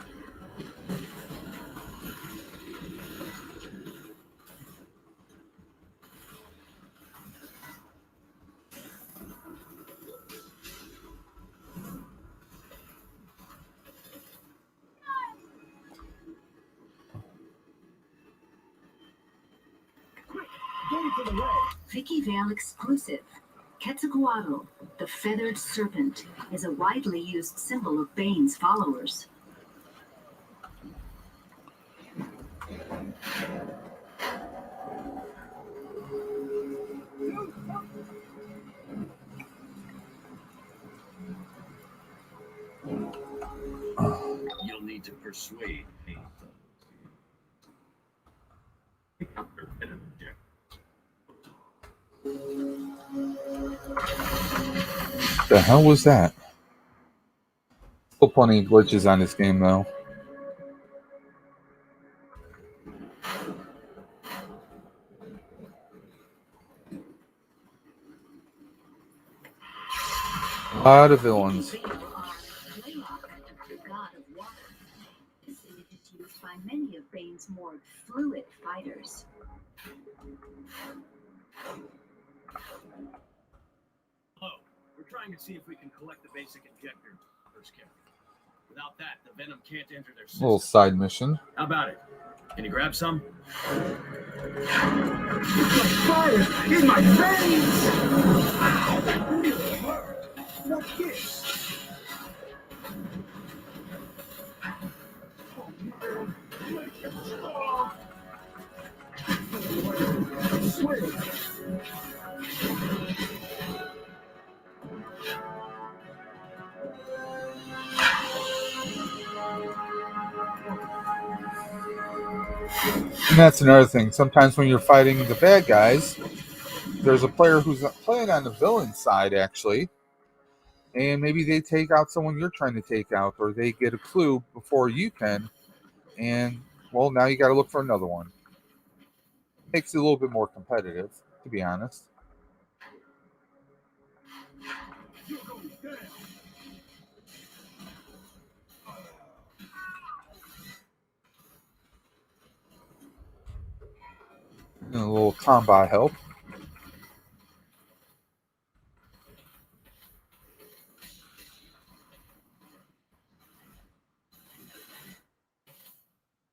Vicky Vale exclusive. Quetzalcoatl, the feathered serpent, is a widely used symbol of Bane's followers. You'll need to persuade Bane. Pick up their venom deck. The hell was that? Still plenty of glitches on this game, though. A lot of villains. People are Laylock, the god of water. This image is used by many of Bane's more fluid fighters. Hello. We're trying to see if we can collect the basic injector for Scarecrow. Without that, the venom can't enter their system. Little side mission. How about it? Can you grab some? Fire in my veins! What's this? Oh, man. Make it stop. I swear. And that's another thing. Sometimes when you're fighting the bad guys, there's a player who's playing on the villain side, actually. And maybe they take out someone you're trying to take out, or they get a clue before you can. And, well, now you got to look for another one. Makes it a little bit more competitive, to be honest. And a little combat help.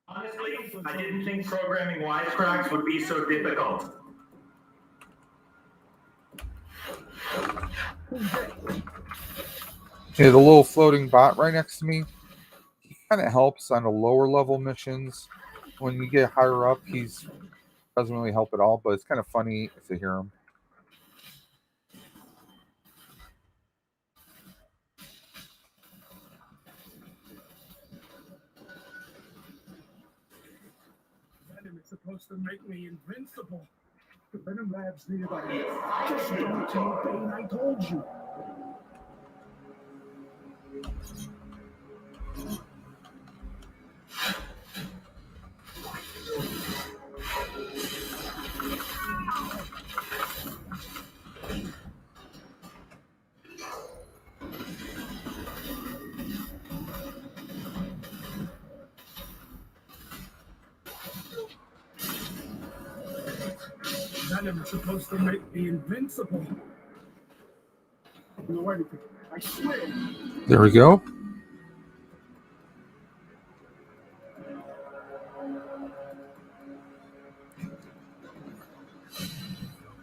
Honestly, I didn't think programming wisecracks would be so difficult. Okay, the little floating bot right next to me, he kind of helps on the lower level missions. When you get higher up, he's doesn't really help at all, but it's kind of funny if you hear him. Venom is supposed to make me invincible. The Venom Lab's nearby. Just don't tell Bane I told you. Venom is supposed to make me invincible. I don't know anything. I swear. There we go.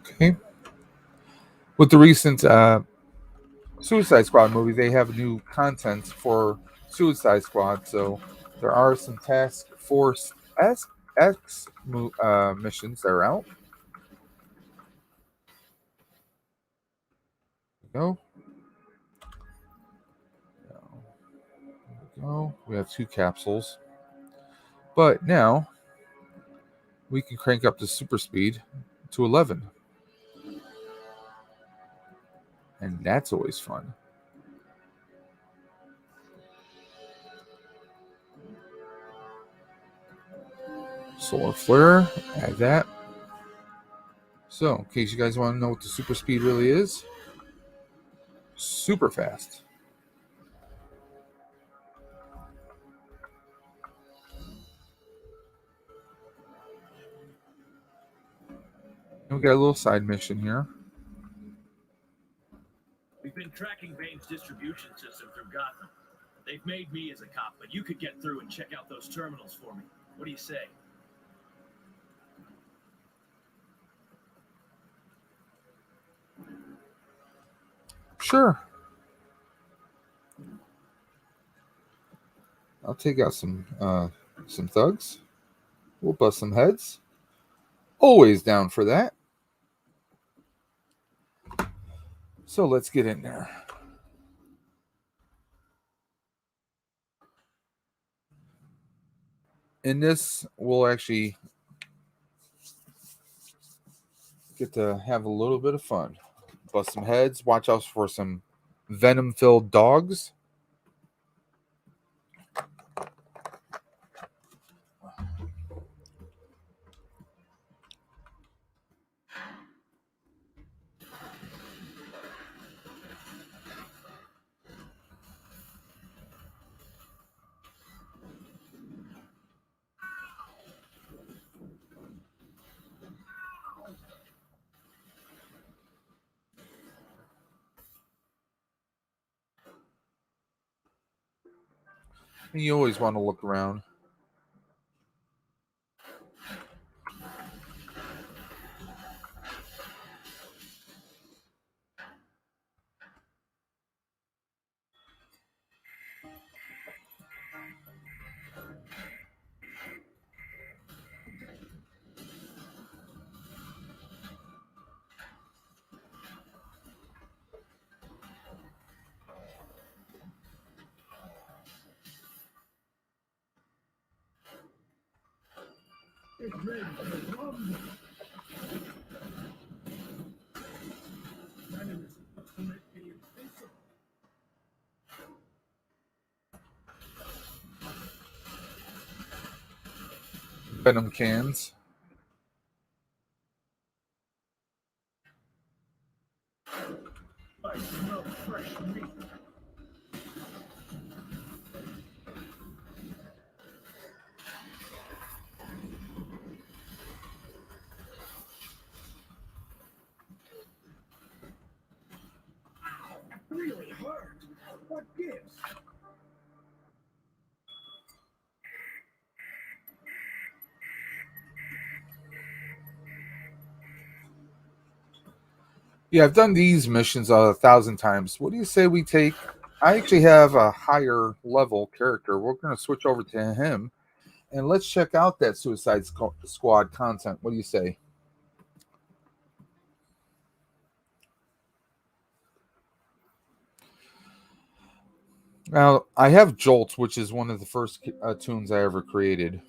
Okay. With the recent Suicide Squad movie, they have new content for Suicide Squad, so there are some Task Force X missions that are out. There we go. There we go. We have 2 capsules. But now we can crank up the super speed to 11. And that's always fun. Solar flare, add that. So, in case you guys want to know what the super speed really is, super fast. And we got a little side mission here. We've been tracking Bane's distribution system through Gotham. They've made me as a cop, but you could get through and check out those terminals for me. What do you say? Sure. I'll take out some thugs. We'll bust some heads. Always down for that. So let's get in there. In this, we'll actually get to have a little bit of fun. Bust some heads. Watch out for some venom-filled dogs. You always want to look around. It's ready to rumble. Running is ultimately invincible. Venom cans. I smell fresh meat. Really hurt. What gives? Yeah, I've done these missions 1,000 times. What do you say we take? I actually have a higher level character. We're going to switch over to him, and let's check out that Suicide Squad content. What do you say? Now, I have Jolt, which is one of the first tunes I ever created.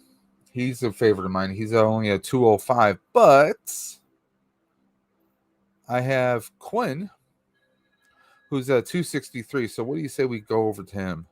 He's a favorite of mine. He's only a 205, but I have Quinn, who's a 263. So what do you say we go over to him?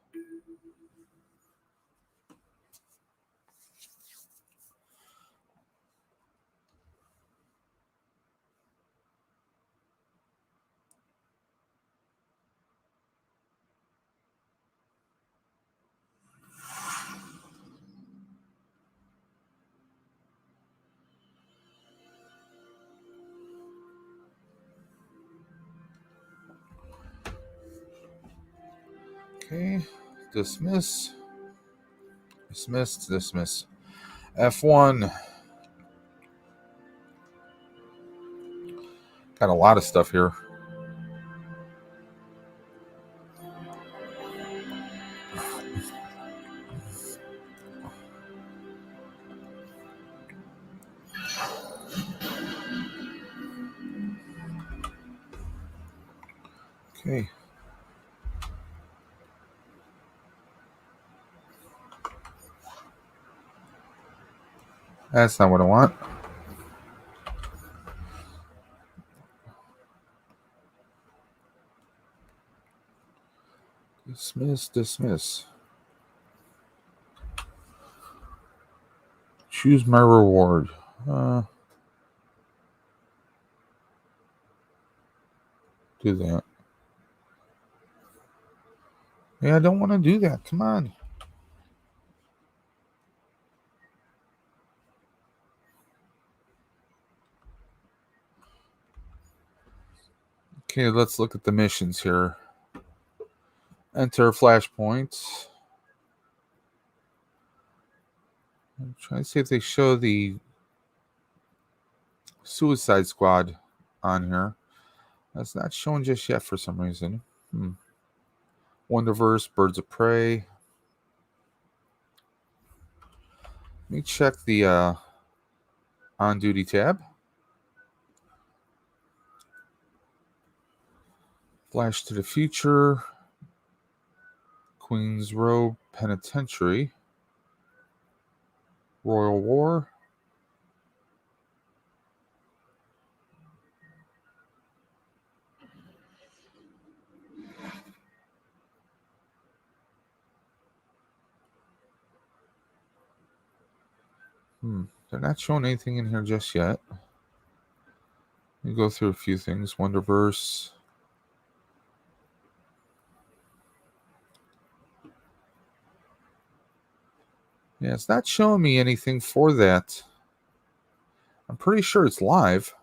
Okay, dismiss, dismiss, dismiss. F1. Got a lot of stuff here. Okay. That's not what I want. Dismiss, dismiss. Choose my reward. Do that. Yeah, I don't want to do that. Come on. Okay, let's look at the missions here. Enter flashpoint. I'm trying to see if they show the Suicide Squad on here. That's not showing just yet for some reason. Wonderverse, Birds of Prey. Let me check the on duty tab. Flash to the Future. Queen's Row Penitentiary. Royal War. They're not showing anything in here just yet. Let me go through a few things. Wonderverse. Yeah, it's not showing me anything for that. I'm pretty sure it's live.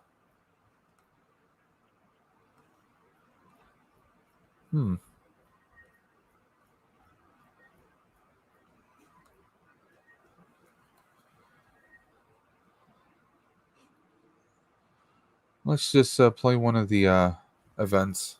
Let's just play one of the events.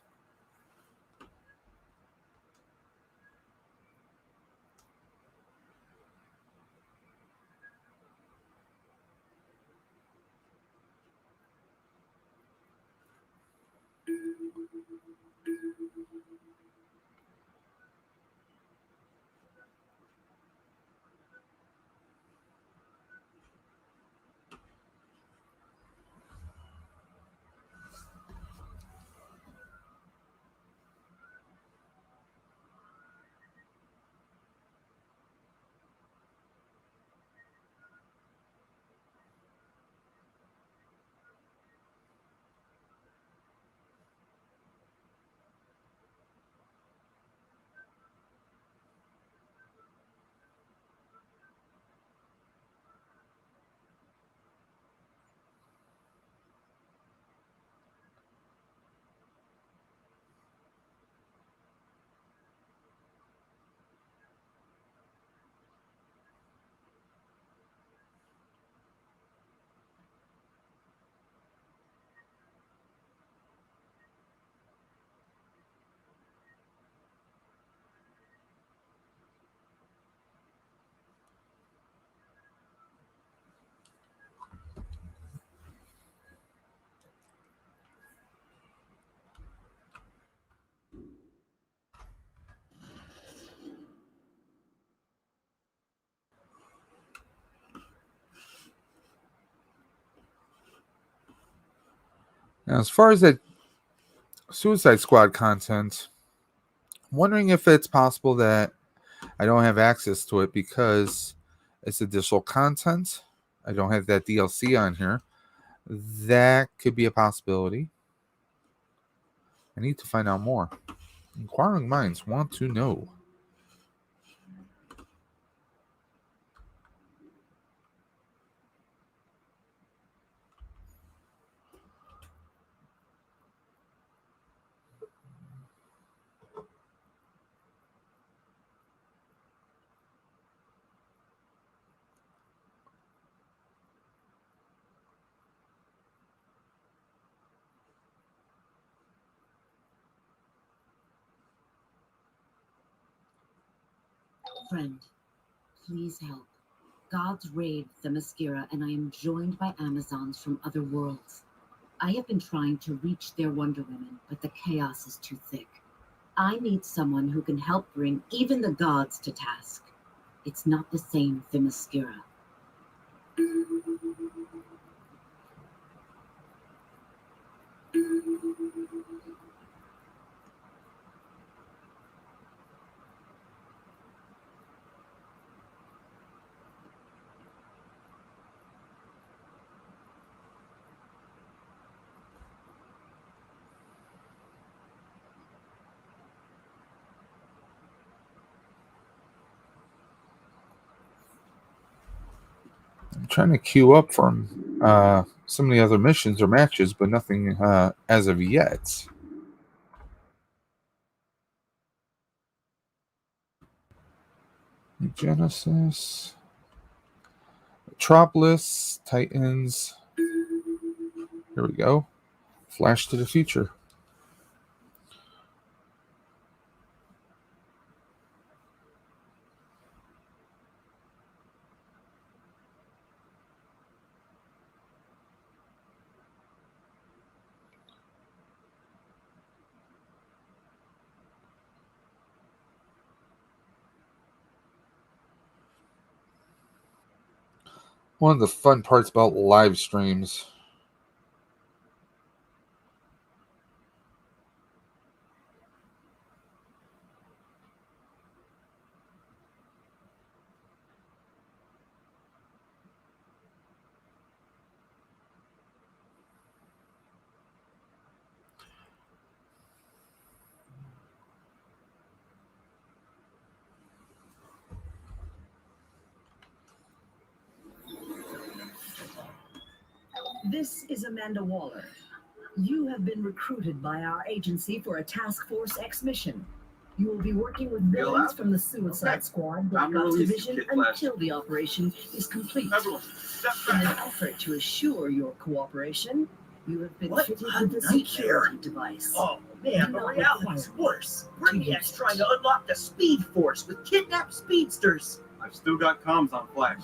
Now, as far as that Suicide Squad content, I'm wondering if it's possible that I don't have access to it because it's additional content. I don't have that DLC on here. That could be a possibility. I need to find out more. Inquiring minds want to know. Friend, please help. Gods raid Themyscira, and I am joined by Amazons from other worlds. I have been trying to reach their Wonder Women, but the chaos is too thick. I need someone who can help bring even the gods to task. It's not the same Themyscira. I'm trying to queue up from some of the other missions or matches, but nothing as of yet. Genesis, Metropolis, Titans. Here we go. Flash to the future. One of the fun parts about live streams. This is Amanda Waller. You have been recruited by our agency for a Task Force X mission. You will be working with villains from the Suicide Squad, Black Ops Division, until the operation is complete. In an effort to assure your cooperation, You have been What fitted a with a nightmare. security device. Oh man, Do the not reality's require worse. to Brainiac's use trying it. to unlock the Speed Force with kidnapped speedsters. I've still got comms on Flash.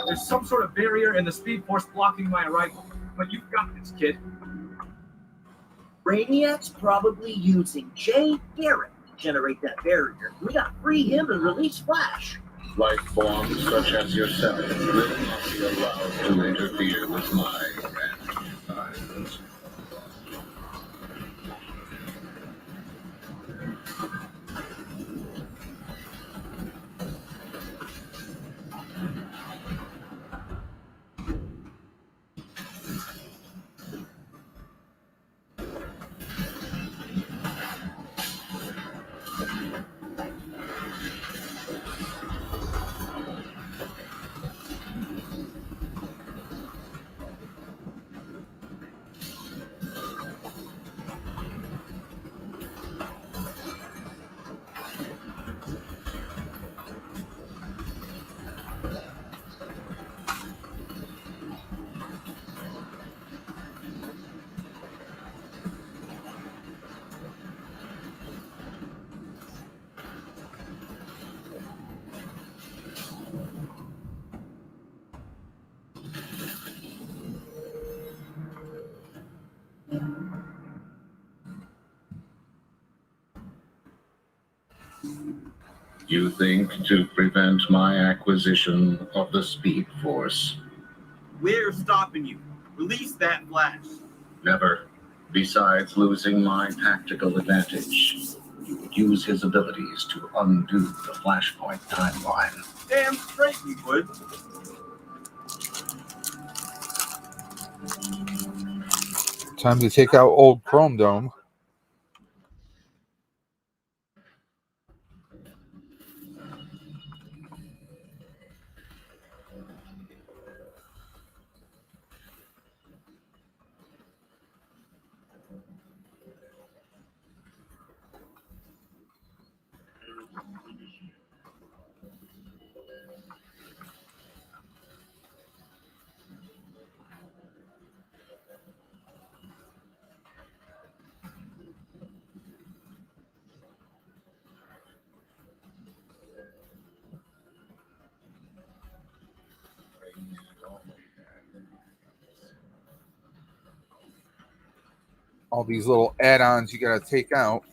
There's some sort of barrier in the Speed Force blocking my arrival. But you've got this, kid. Brainiac's probably using Jay Garrett to generate that barrier. We gotta free him and release Flash. Life forms such as yourself will not be allowed to interfere with my grandchild. You think to prevent my acquisition of the Speed Force? We're stopping you. Release that Flash. Never. Besides losing my tactical advantage, you would use his abilities to undo the Flashpoint timeline. Damn straight we would. Time to take out old Chrome Dome. All these little add-ons you got to take out.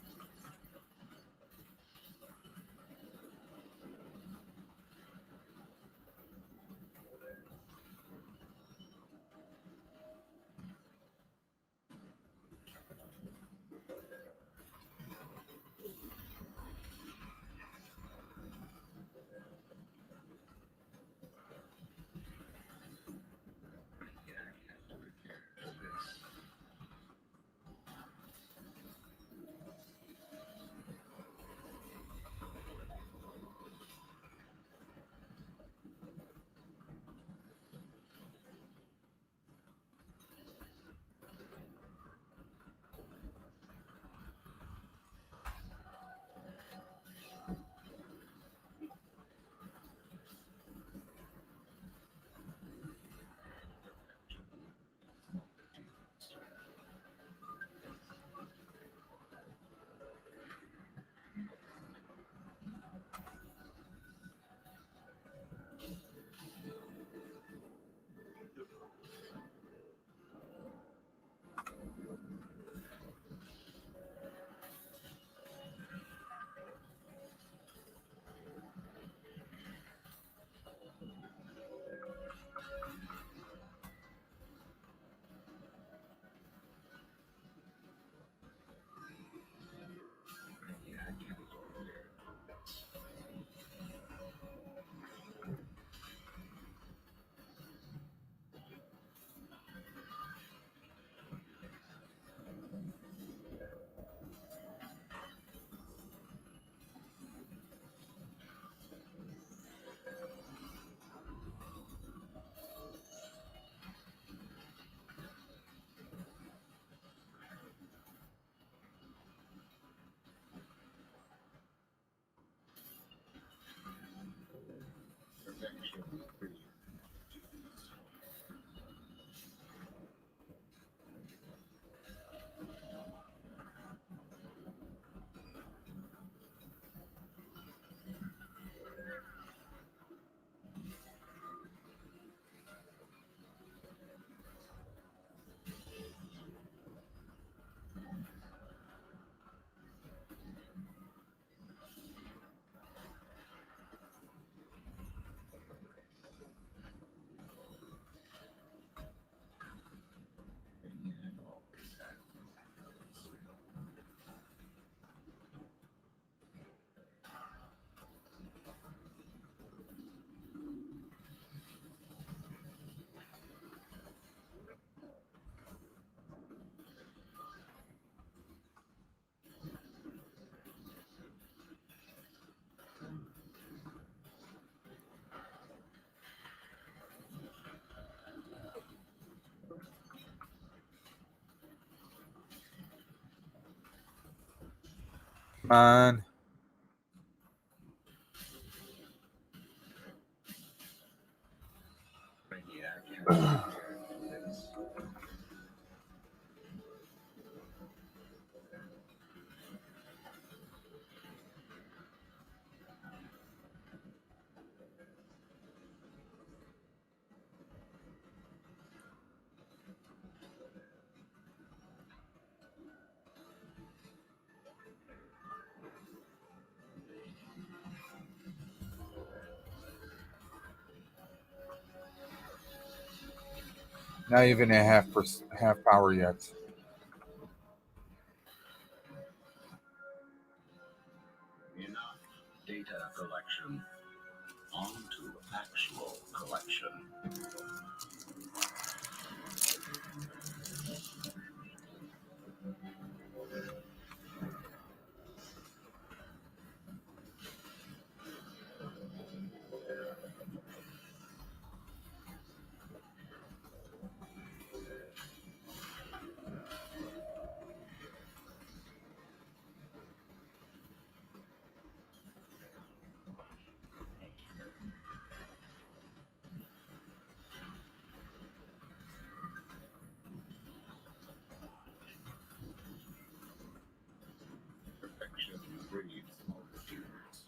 on. Not even at half power yet. Enough data collection. On to actual collection. Perfection breeds multitudes.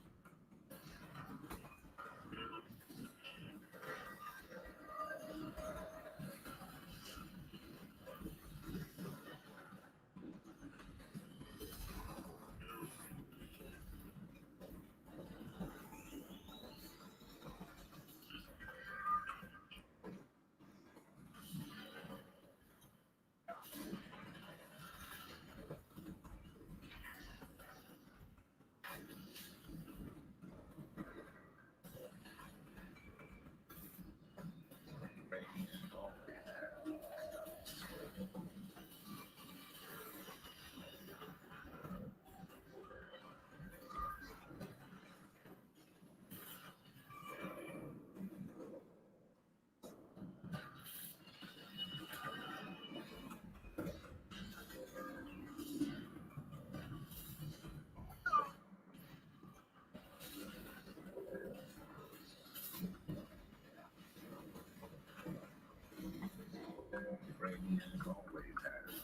Brain always has.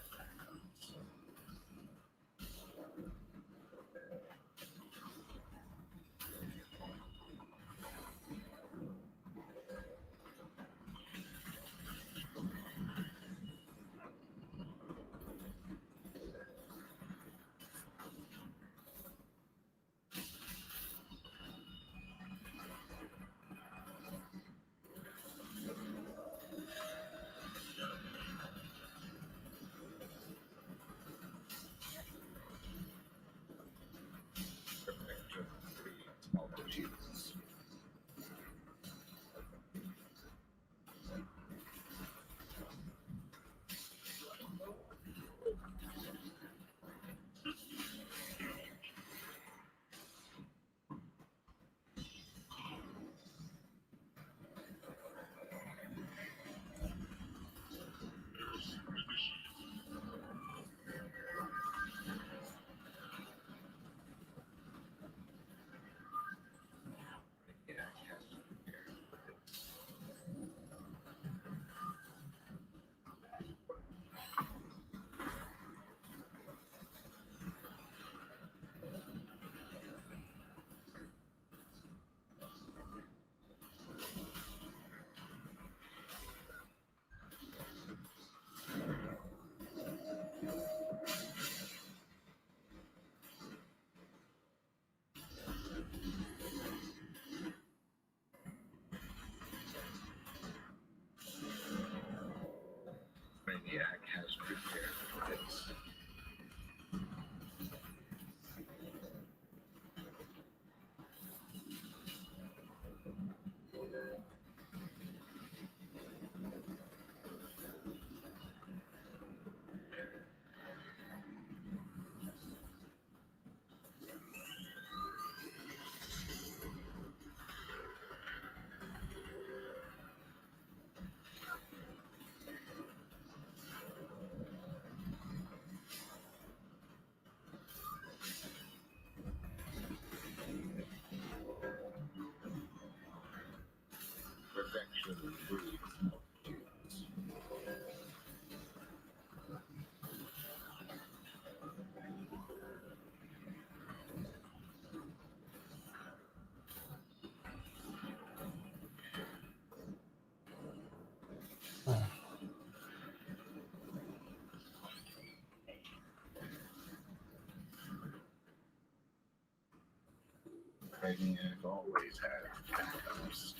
Brainiac always had backups.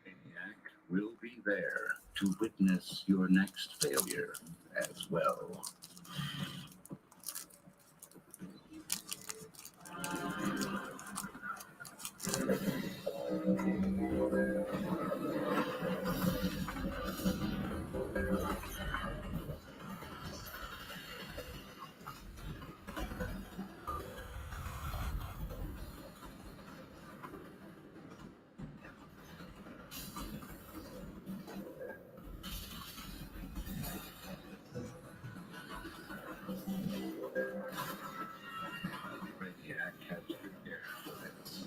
Brainiac will be there to witness your next failure as well. Brainiac has prepared for this.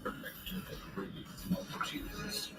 Perfection breeds multitudes.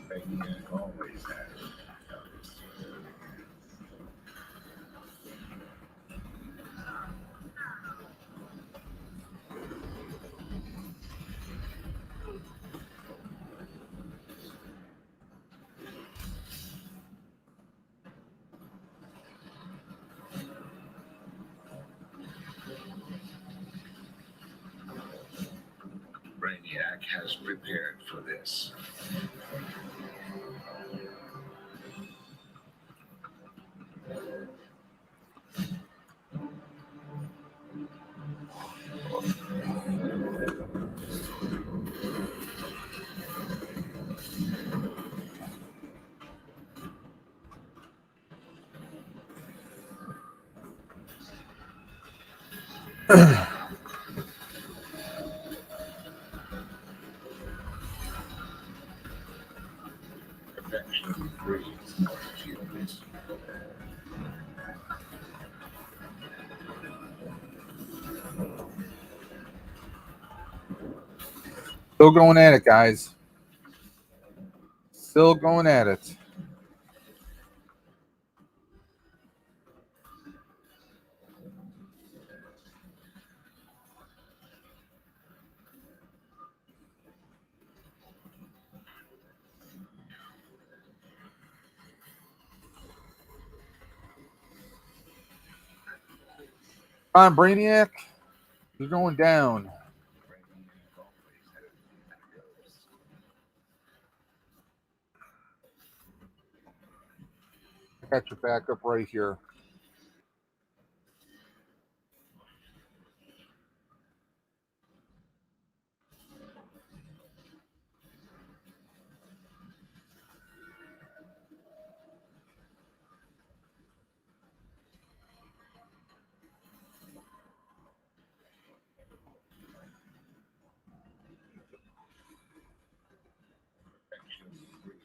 Brainiac always has backups. Brainiac has prepared for this. Perfection breeds multitudes. Still going at it, guys. Still going at it. Come on, Brainiac. You're going down. Brainiac always has backups. I got your backup right here. Perfection breeds.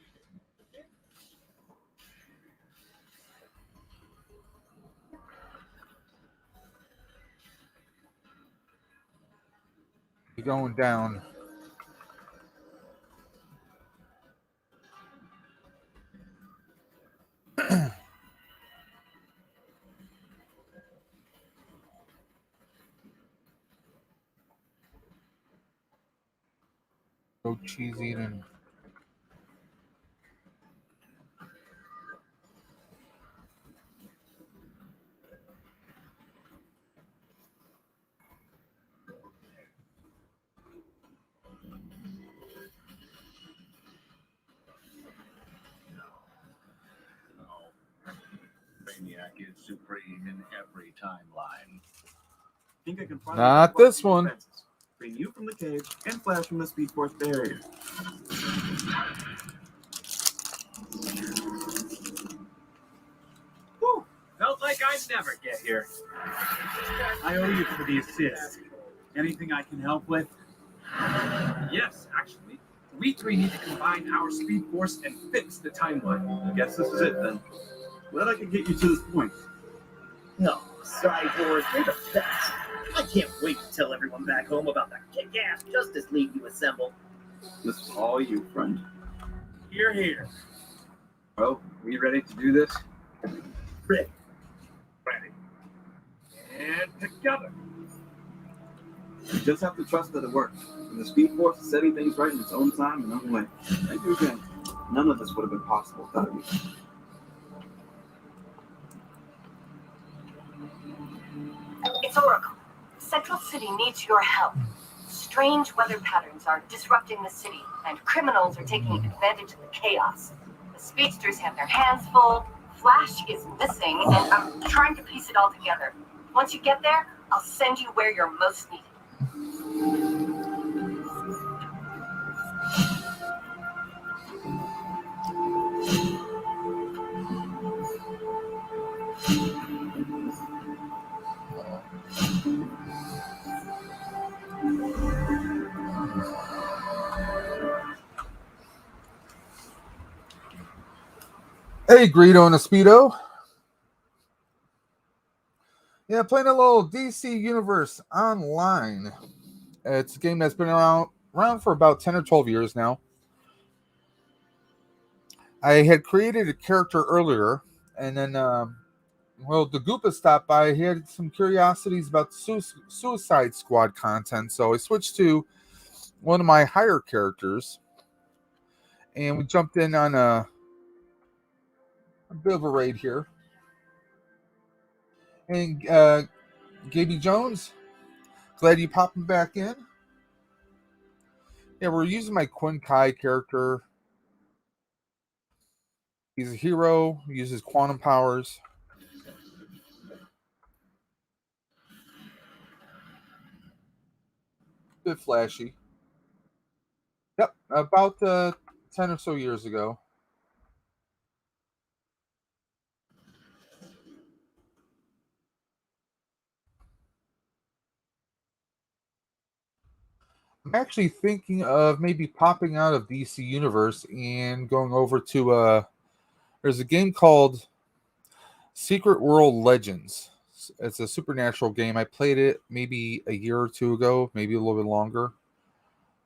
You're going down. Go cheese eating. Maniac is supreme in every timeline. Think I can finally Not cross this these one. fences, free you from the cage and Flash from the Speed Force barrier. Whew, felt like I'd never get here. I owe you for the assist. Anything I can help with? Yes, actually. We three need to combine our Speed Force and fix the timeline. Guess this is it then. Glad I could get you to this point. No, Cyborg, you're the best. I can't wait to tell everyone back home about the kick-ass Justice League you assembled. This is all you, friend. You're here. Well, are you ready to do this? Ready. Ready. And together. You just have to trust that it works. And the Speed Force is setting things right in its own time and own way. Thank you again. None of this would have been possible without you. It's Oracle. Central City needs your help. Strange weather patterns are disrupting the city, and criminals are taking advantage of the chaos. The speedsters have their hands full, Flash is missing, and I'm trying to piece it all together. Once you get there, I'll send you where you're most needed. Hey, Greedo and a Speedo. Yeah, playing a little DC Universe Online. It's a game that's been around for about 10 or 12 years now. I had created a character earlier, and then, the Goopa stopped by. He had some curiosities about Suicide Squad content, so I switched to one of my higher characters, and we jumped in on a bit of a raid here. And Gaby Jones, glad you popping back in. Yeah, we're using my Quinn Kai character. He's a hero, uses quantum powers. Bit flashy. Yep, about 10 or so years ago. I'm actually thinking of maybe popping out of DC Universe and going over to there's a game called Secret World Legends. It's a supernatural game. I played it maybe a year or two ago, maybe a little bit longer.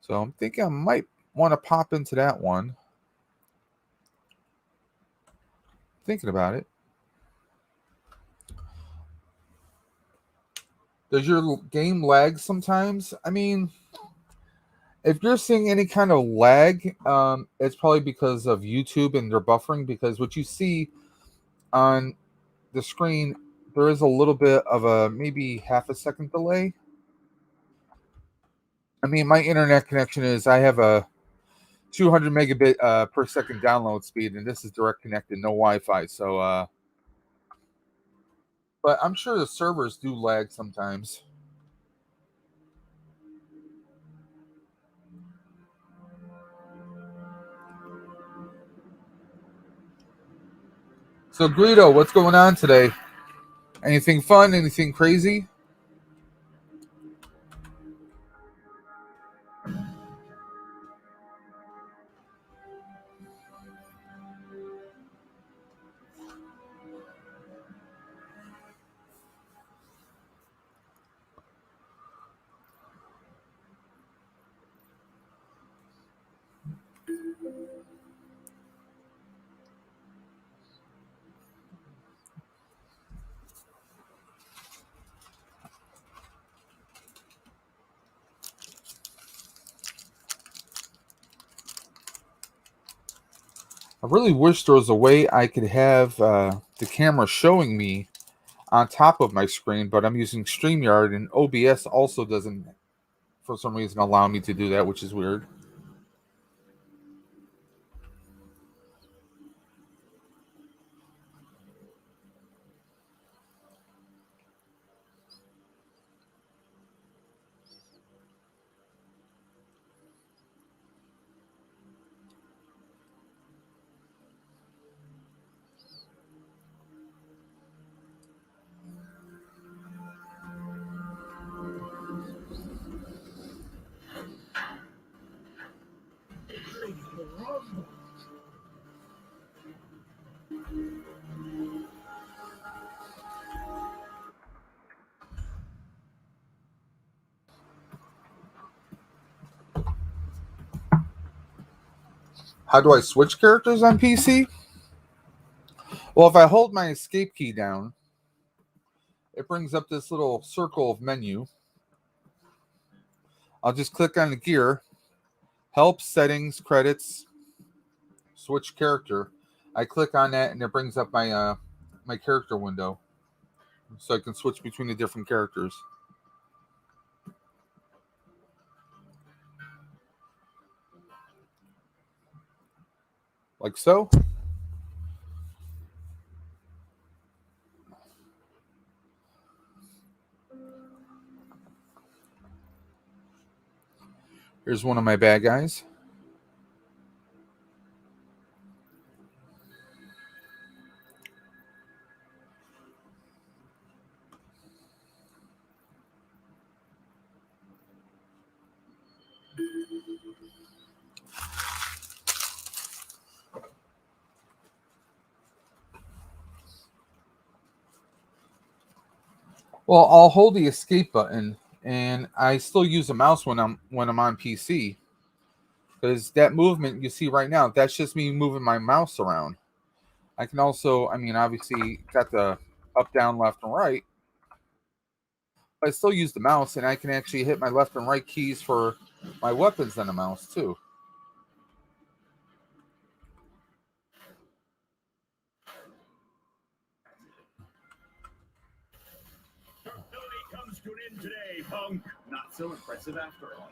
So I'm thinking I might want to pop into that one. Thinking about it. Does your game lag sometimes? I mean, if you're seeing any kind of lag, it's probably because of YouTube and their buffering, because what you see on the screen, there is a little bit of a maybe half a second delay. I mean, my internet connection is, I have a 200 megabit per second download speed, and this is direct connected, no Wi-Fi. So, but I'm sure the servers do lag sometimes. So, Greedo, what's going on today? Anything fun? Anything crazy? really wish there was a way I could have the camera showing me on top of my screen, but I'm using StreamYard, and OBS also doesn't, for some reason, allow me to do that, which is weird. How do I switch characters on PC? Well, if I hold my escape key down, it brings up this little circle of menu. I'll just click on the gear, help, settings, credits, switch character. I click on that and it brings up my my character window, so I can switch between the different characters. Like so. Here's one of my bad guys. Well, I'll hold the escape button, and I still use a mouse when I'm on PC, because that movement you see right now, that's just me moving my mouse around. I can also, I mean, obviously got the up, down, left, and right. But I still use the mouse, and I can actually hit my left and right keys for my weapons on the mouse too. Comes to an end today, punk. Not so impressive after all.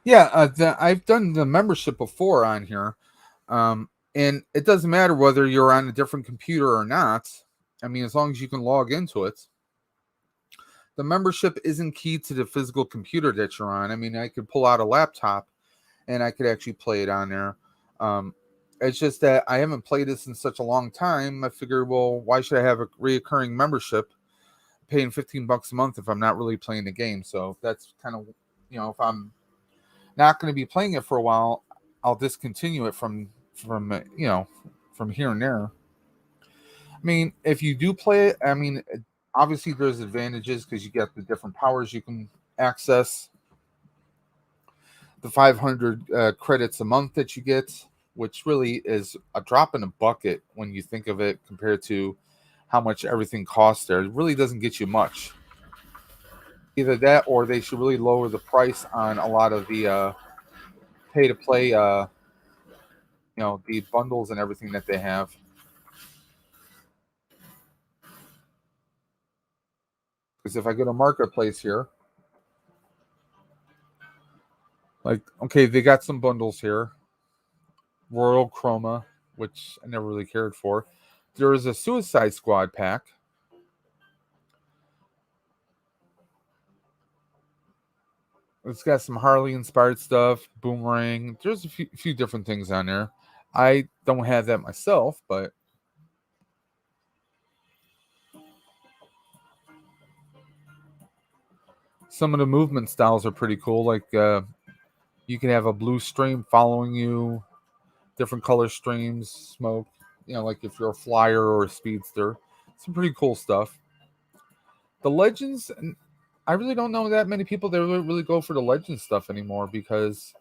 Yeah, I've done the membership before on here, and it doesn't matter whether you're on a different computer or not. I mean, as long as you can log into it. The membership isn't key to the physical computer that you're on. I mean, I could pull out a laptop and I could actually play it on there. It's just that I haven't played this in such a long time. I figured, well, why should I have a reoccurring membership paying $15 a month if I'm not really playing the game? So that's kind of, if I'm not going to be playing it for a while, I'll discontinue it from from here and there. I mean, if you do play it, I mean, obviously there's advantages because you get the different powers you can access, the 500 credits a month that you get, which really is a drop in a bucket when you think of it compared to how much everything costs there. It really doesn't get you much. Either that or they should really lower the price on a lot of the pay to play, the bundles and everything that they have. Because if I go to Marketplace here, like, okay, they got some bundles here. Royal Chroma, which I never really cared for. There is a Suicide Squad pack. It's got some Harley-inspired stuff, Boomerang. There's a few different things on there. I don't have that myself, but some of the movement styles are pretty cool. Like you can have a blue stream following you, different color streams, smoke. Like if you're a flyer or a speedster. Some pretty cool stuff. The Legends, I really don't know that many people that really go for the Legends stuff anymore because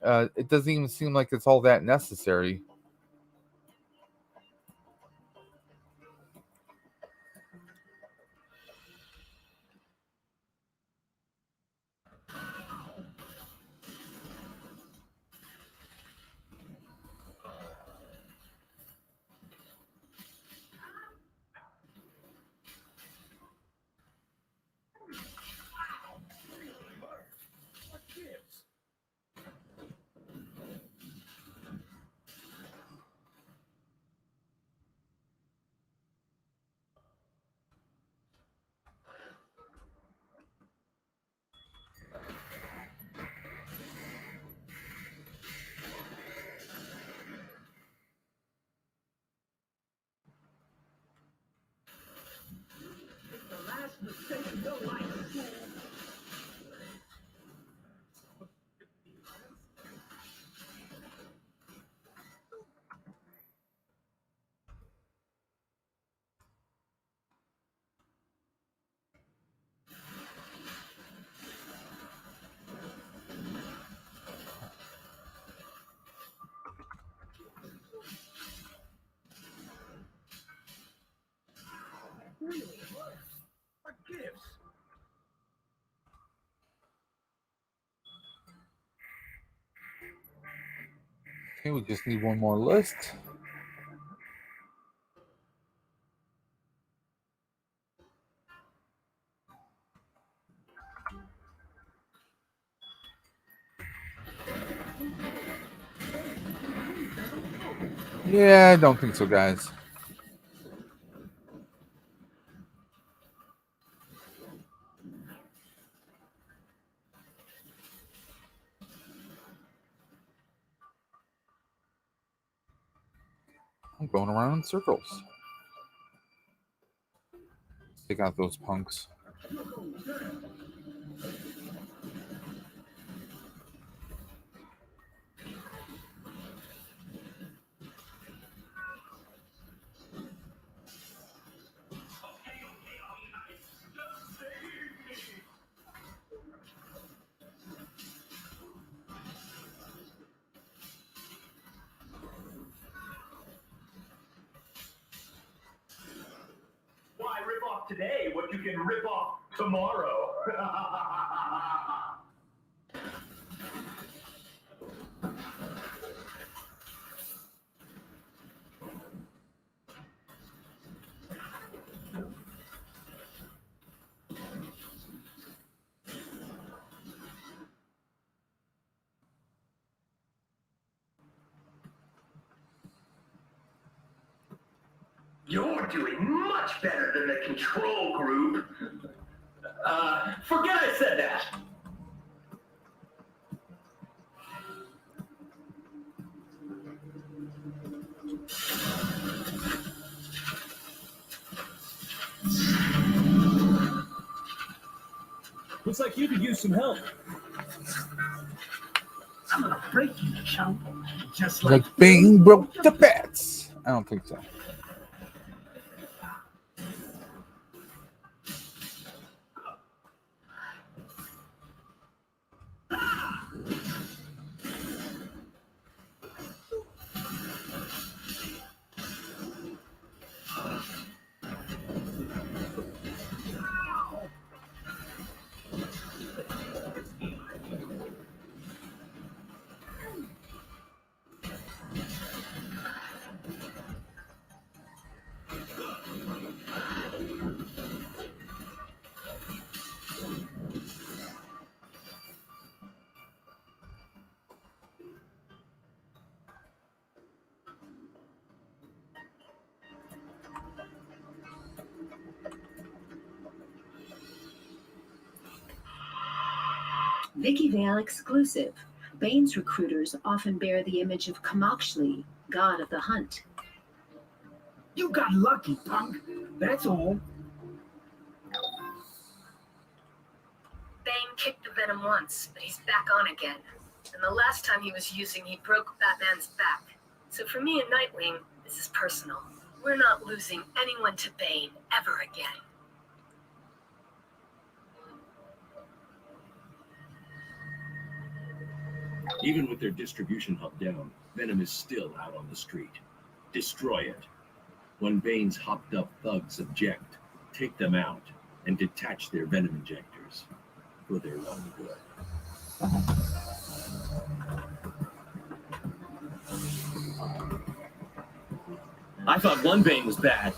it doesn't even seem like it's all that necessary. What gives? Okay, we just need one more list. Yeah, I don't think so, guys. I'm going around in circles. Take out those punks. Why rip off today what you can rip off tomorrow? You're doing much better than the control group. Forget I said that. Looks like you could use some help. I'm gonna break you, chump. Just Like Bane broke the bats. I don't think so. Vicky Vale exclusive. Bane's recruiters often bear the image of Kamakshli, god of the hunt. You got lucky, punk. That's all. Bane kicked the venom once, but he's back on again. And the last time he was using, he broke Batman's back. So for me and Nightwing, this is personal. We're not losing anyone to Bane ever again. Even with their distribution hub down, Venom is still out on the street. Destroy it. When Bane's hopped up thugs object, take them out and detach their venom injectors for their own good. I thought one Bane was bad,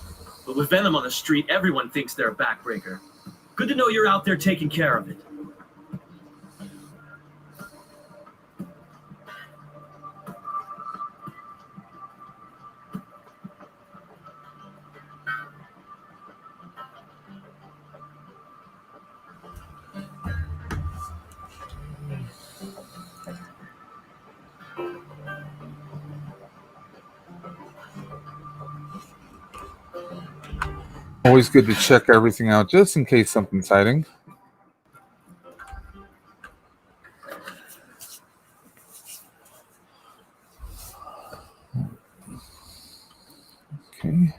but with Venom on the street, everyone thinks they're a backbreaker. Good to know you're out there taking care of it. Always good to check everything out just in case something's hiding. Okay.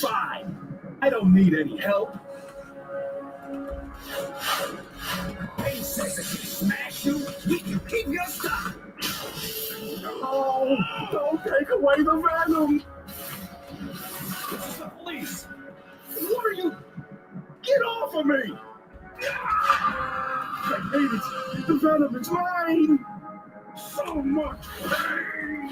Fine. I don't need any help. Bane says if he smash you, he can keep your stock. Oh, don't take away the venom. This is the police. What are you? Get off of me! I hate it. The venom is mine. So much pain.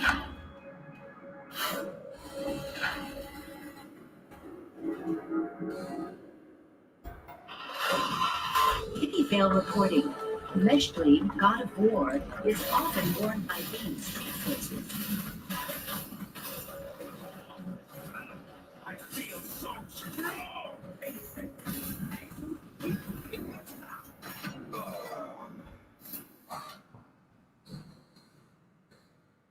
Vicky Vale reporting. Allegedly, god of war is often worn by Bane's forces. I feel so strong.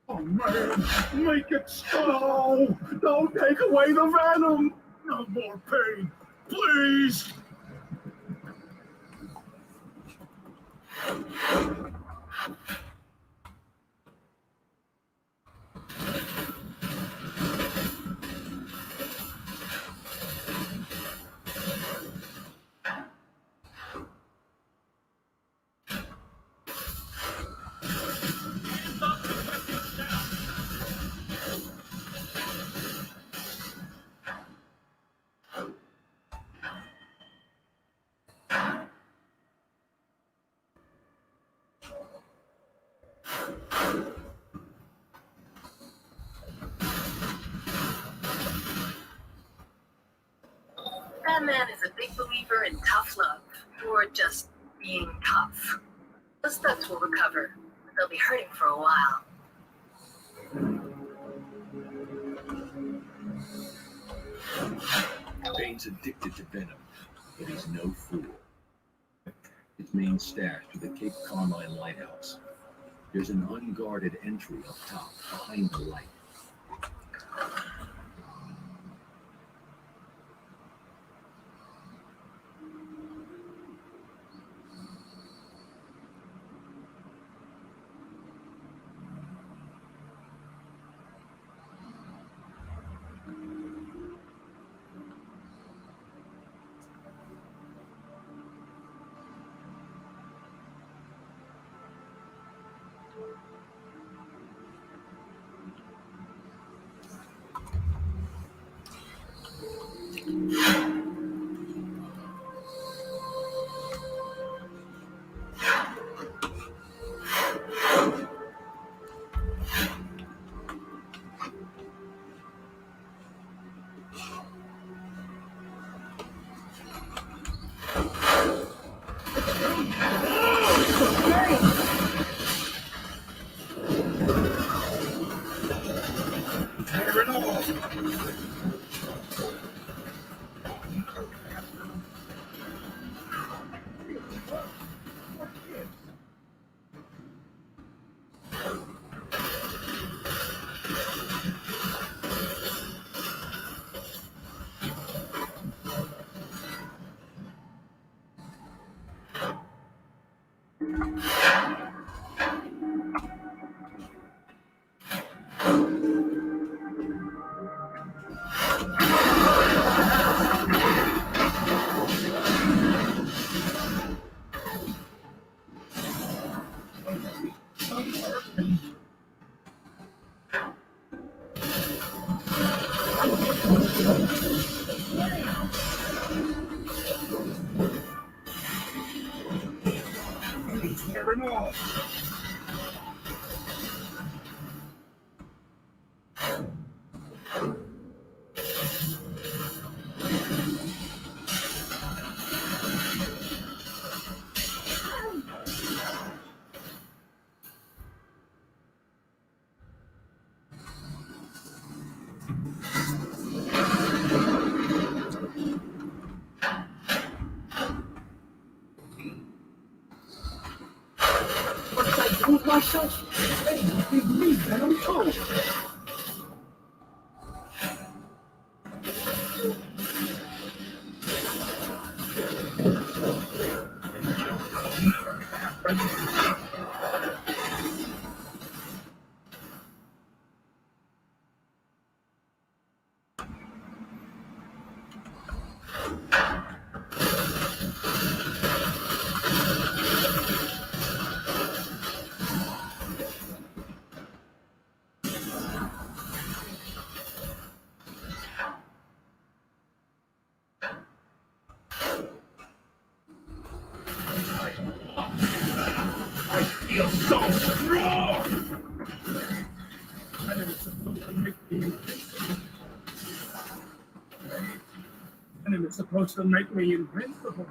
Oh man, make it stop! Don't take away the venom! No more pain, please! Sandman is a big believer in tough love, or just being tough. Those thugs will recover. They'll be hurting for a while. Bane's addicted to venom, but he's no fool. His main stash to the Cape Carmine Lighthouse. There's an unguarded entry up top, behind the light. Myself, me, and I'm told. I feel so strong! And it's supposed to make me invincible. And it's supposed to make me invincible.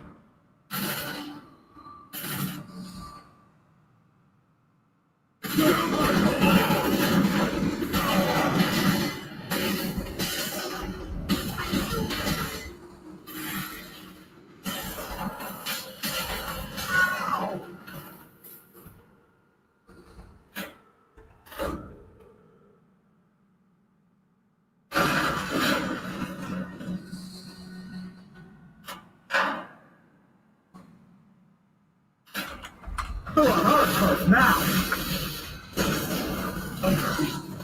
Now!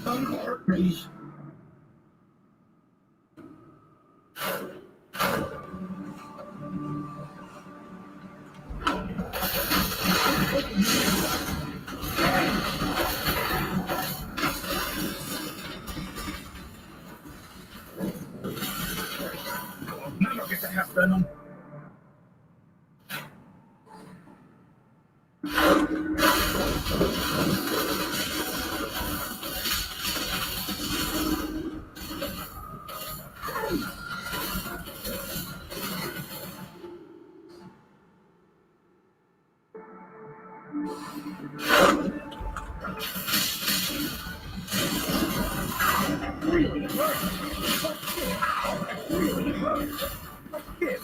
Unhurt me. I'll never get to have venom. really hurts. Ow, that really hurts. Like this.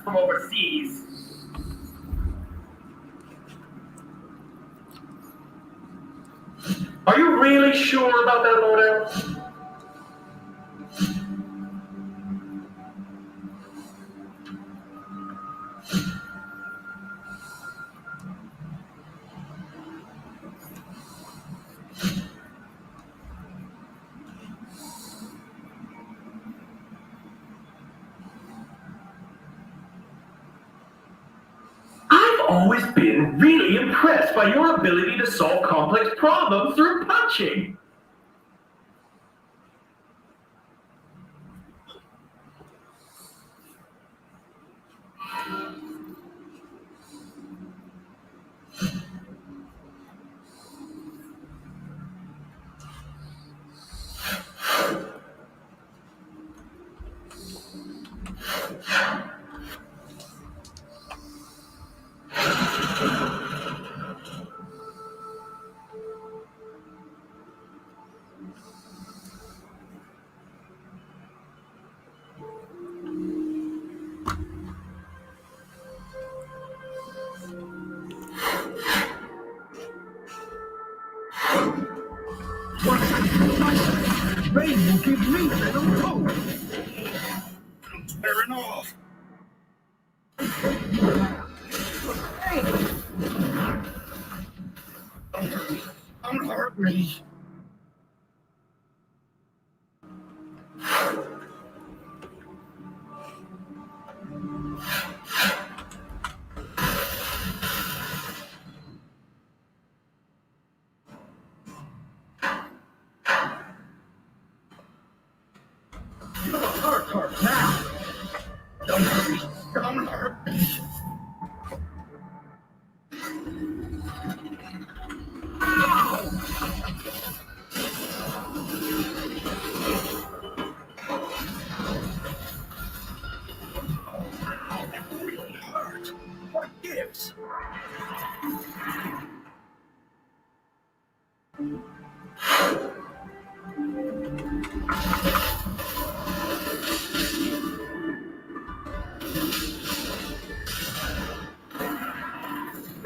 From overseas. Are you really sure about that, Lord? I've always been really impressed by your ability to solve complex problems through punching. Rain will give me venom too. I'm tearing off. Hey! Don't hurt me. Hurt now. Don't hurt me. Don't hurt me. That really hurt. What gives?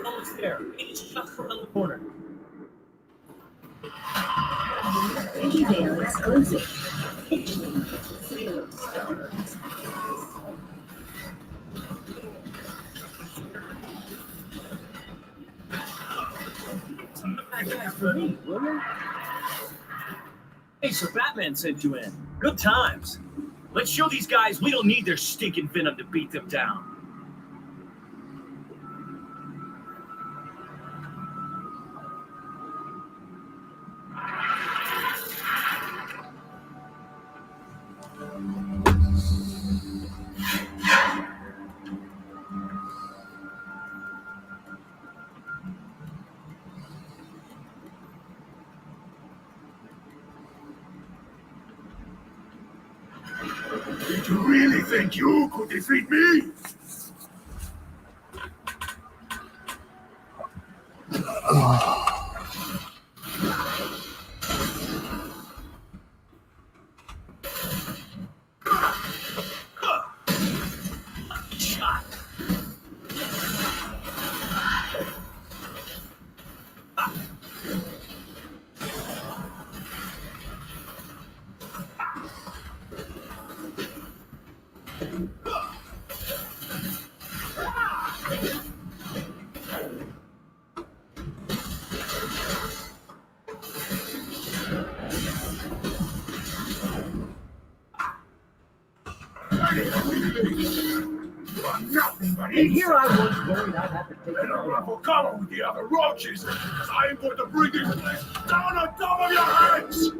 Almost there. It's just around the corner. Email exclusive. Pitching. Sales starter. For me, will you? Hey, so Batman sent you in. Good times. Let's show these guys we don't need their stinking venom to beat them down. Did you really think you could defeat me? Shot. And here I was worried I'd have to take it all cover with the other roaches, because I am going to bring this place down on top of your heads!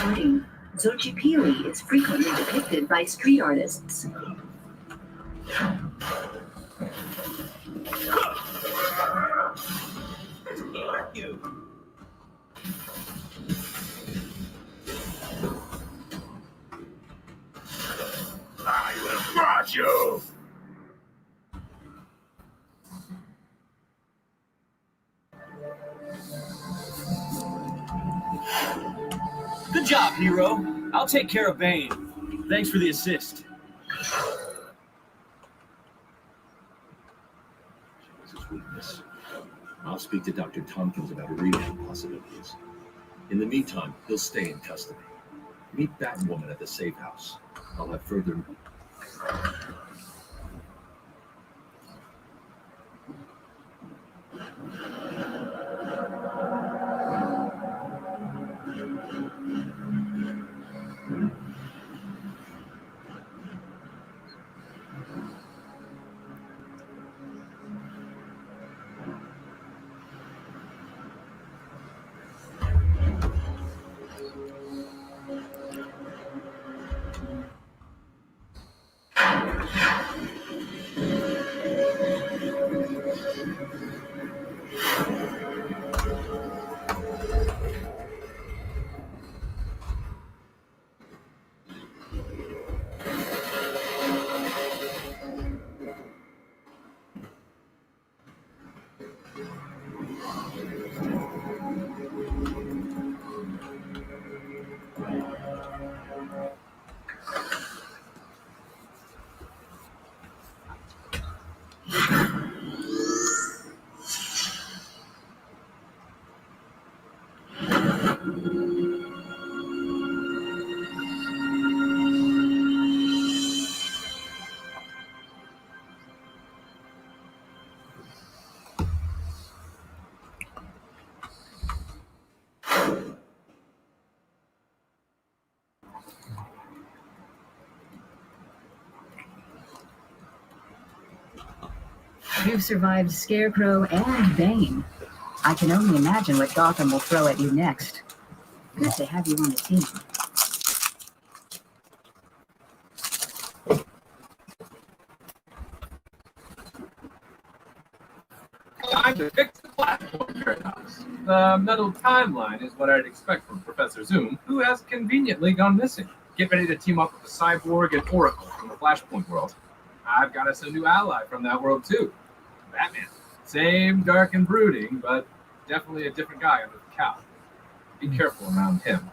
Warning, Xochipilli is frequently depicted by street artists. You. I will crush you! Good job, hero. I'll take care of Bane. Thanks for the assist. Shows his weakness. I'll speak to Dr. Tompkins about rehab possibilities. In the meantime, he'll stay in custody. Meet Batwoman at the safe house. I'll have further... You've survived Scarecrow and Bane. I can only imagine what Gotham will throw at you next. Good to have you on the team. Time to fix the flashpoint paradox. The metal timeline is what I'd expect from Professor Zoom, who has conveniently gone missing. Get ready to team up with the Cyborg and Oracle from the Flashpoint world. I've got us a new ally from that world too. Batman. Same dark and brooding, but definitely a different guy under the cowl. Be careful around him.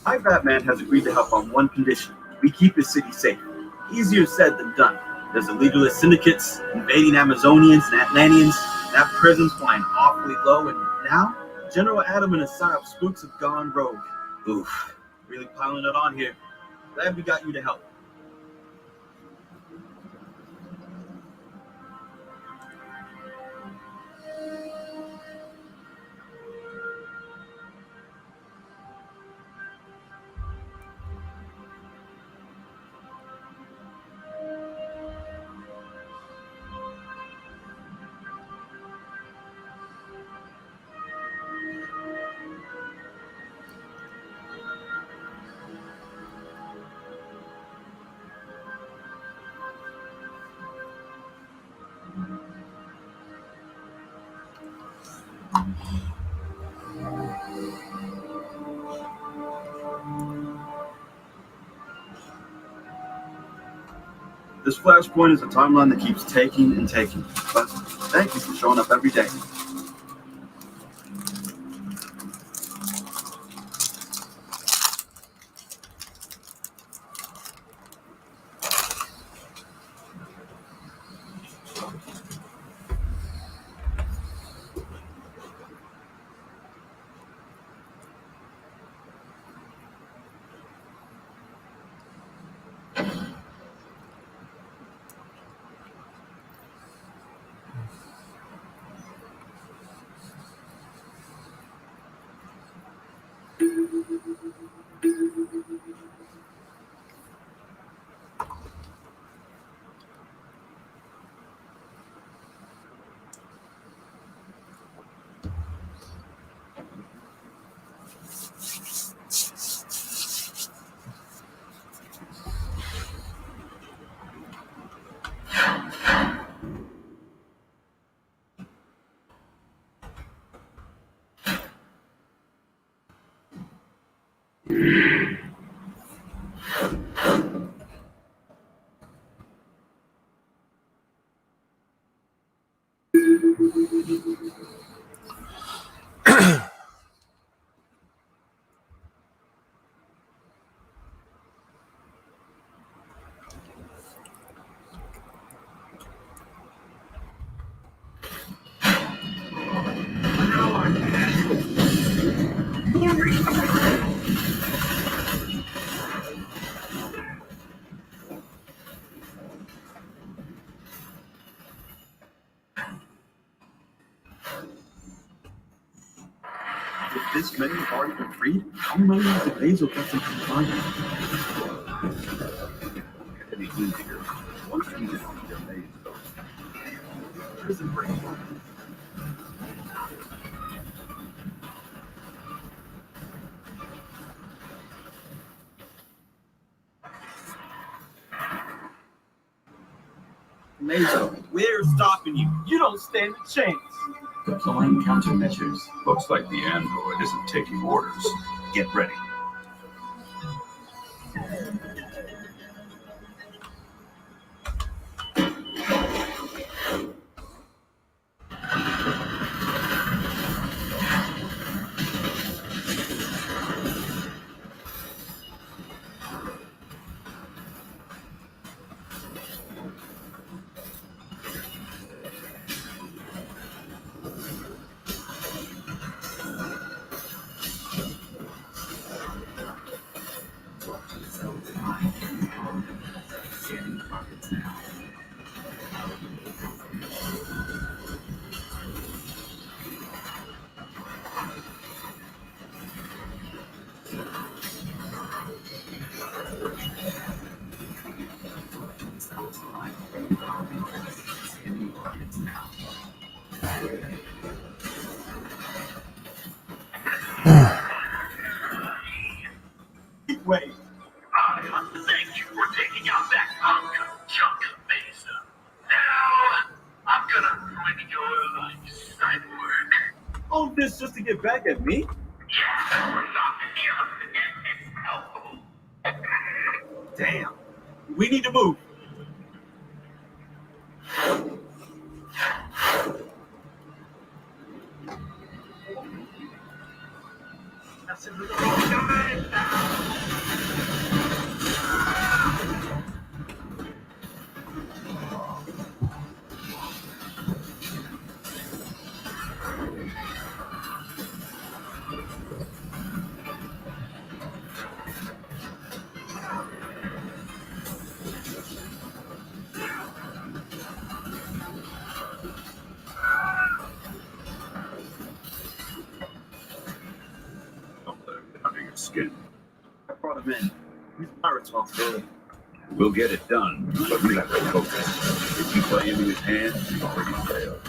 My Batman has agreed to help on one condition. We keep his city safe. Easier said than done. There's illegalist syndicates invading Amazonians and Atlanteans. That prison's flying awfully low, and now General Adam and his psyop spooks have gone rogue. Oof, really piling it on here. Glad we got you to help. This flashpoint is a timeline that keeps taking and taking. But thank you for showing up every day. If this many have already been freed, how many of the Basil kept them confined? It is easier once you get on your maze. Prison break. Mazo, we're stopping you. You don't stand a chance. Deploying countermeasures. Looks like the android isn't taking orders. Get ready. Wait. Thank you for taking out that junk Mesa. Now, I'm gonna ruin your life, cyborg. All this just to get back at me? Yeah, we're not helpful. Damn. We need to move. That's a little guy. Don't let him get under your skin. I brought him in. He's my responsibility. We'll get it done, but we have to focus. If you play into his hands, you already failed.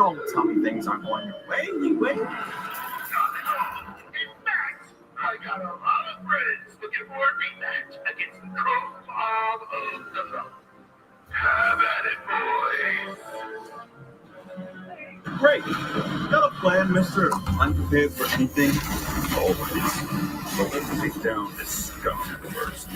Don't tell me things aren't going your way, Heatwave. In fact, I got a lot of friends looking for a rematch against the Crow Mob of Gotham. Have at it, boys. Great. Got a plan, Mr. Unprepared for anything? Always. But let's take down this scum first.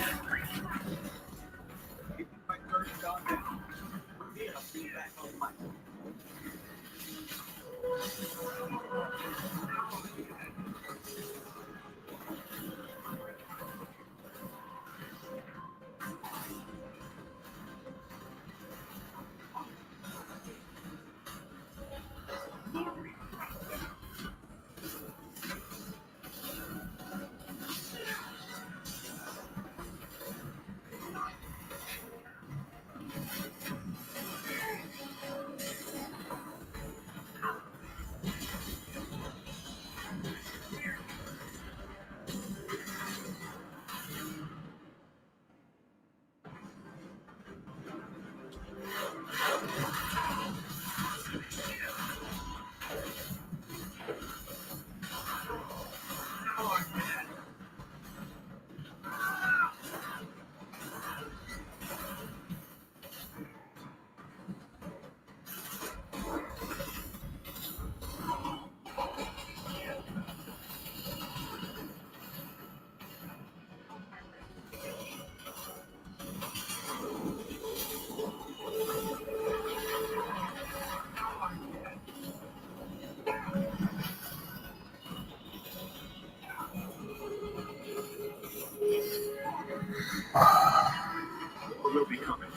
We'll be coming.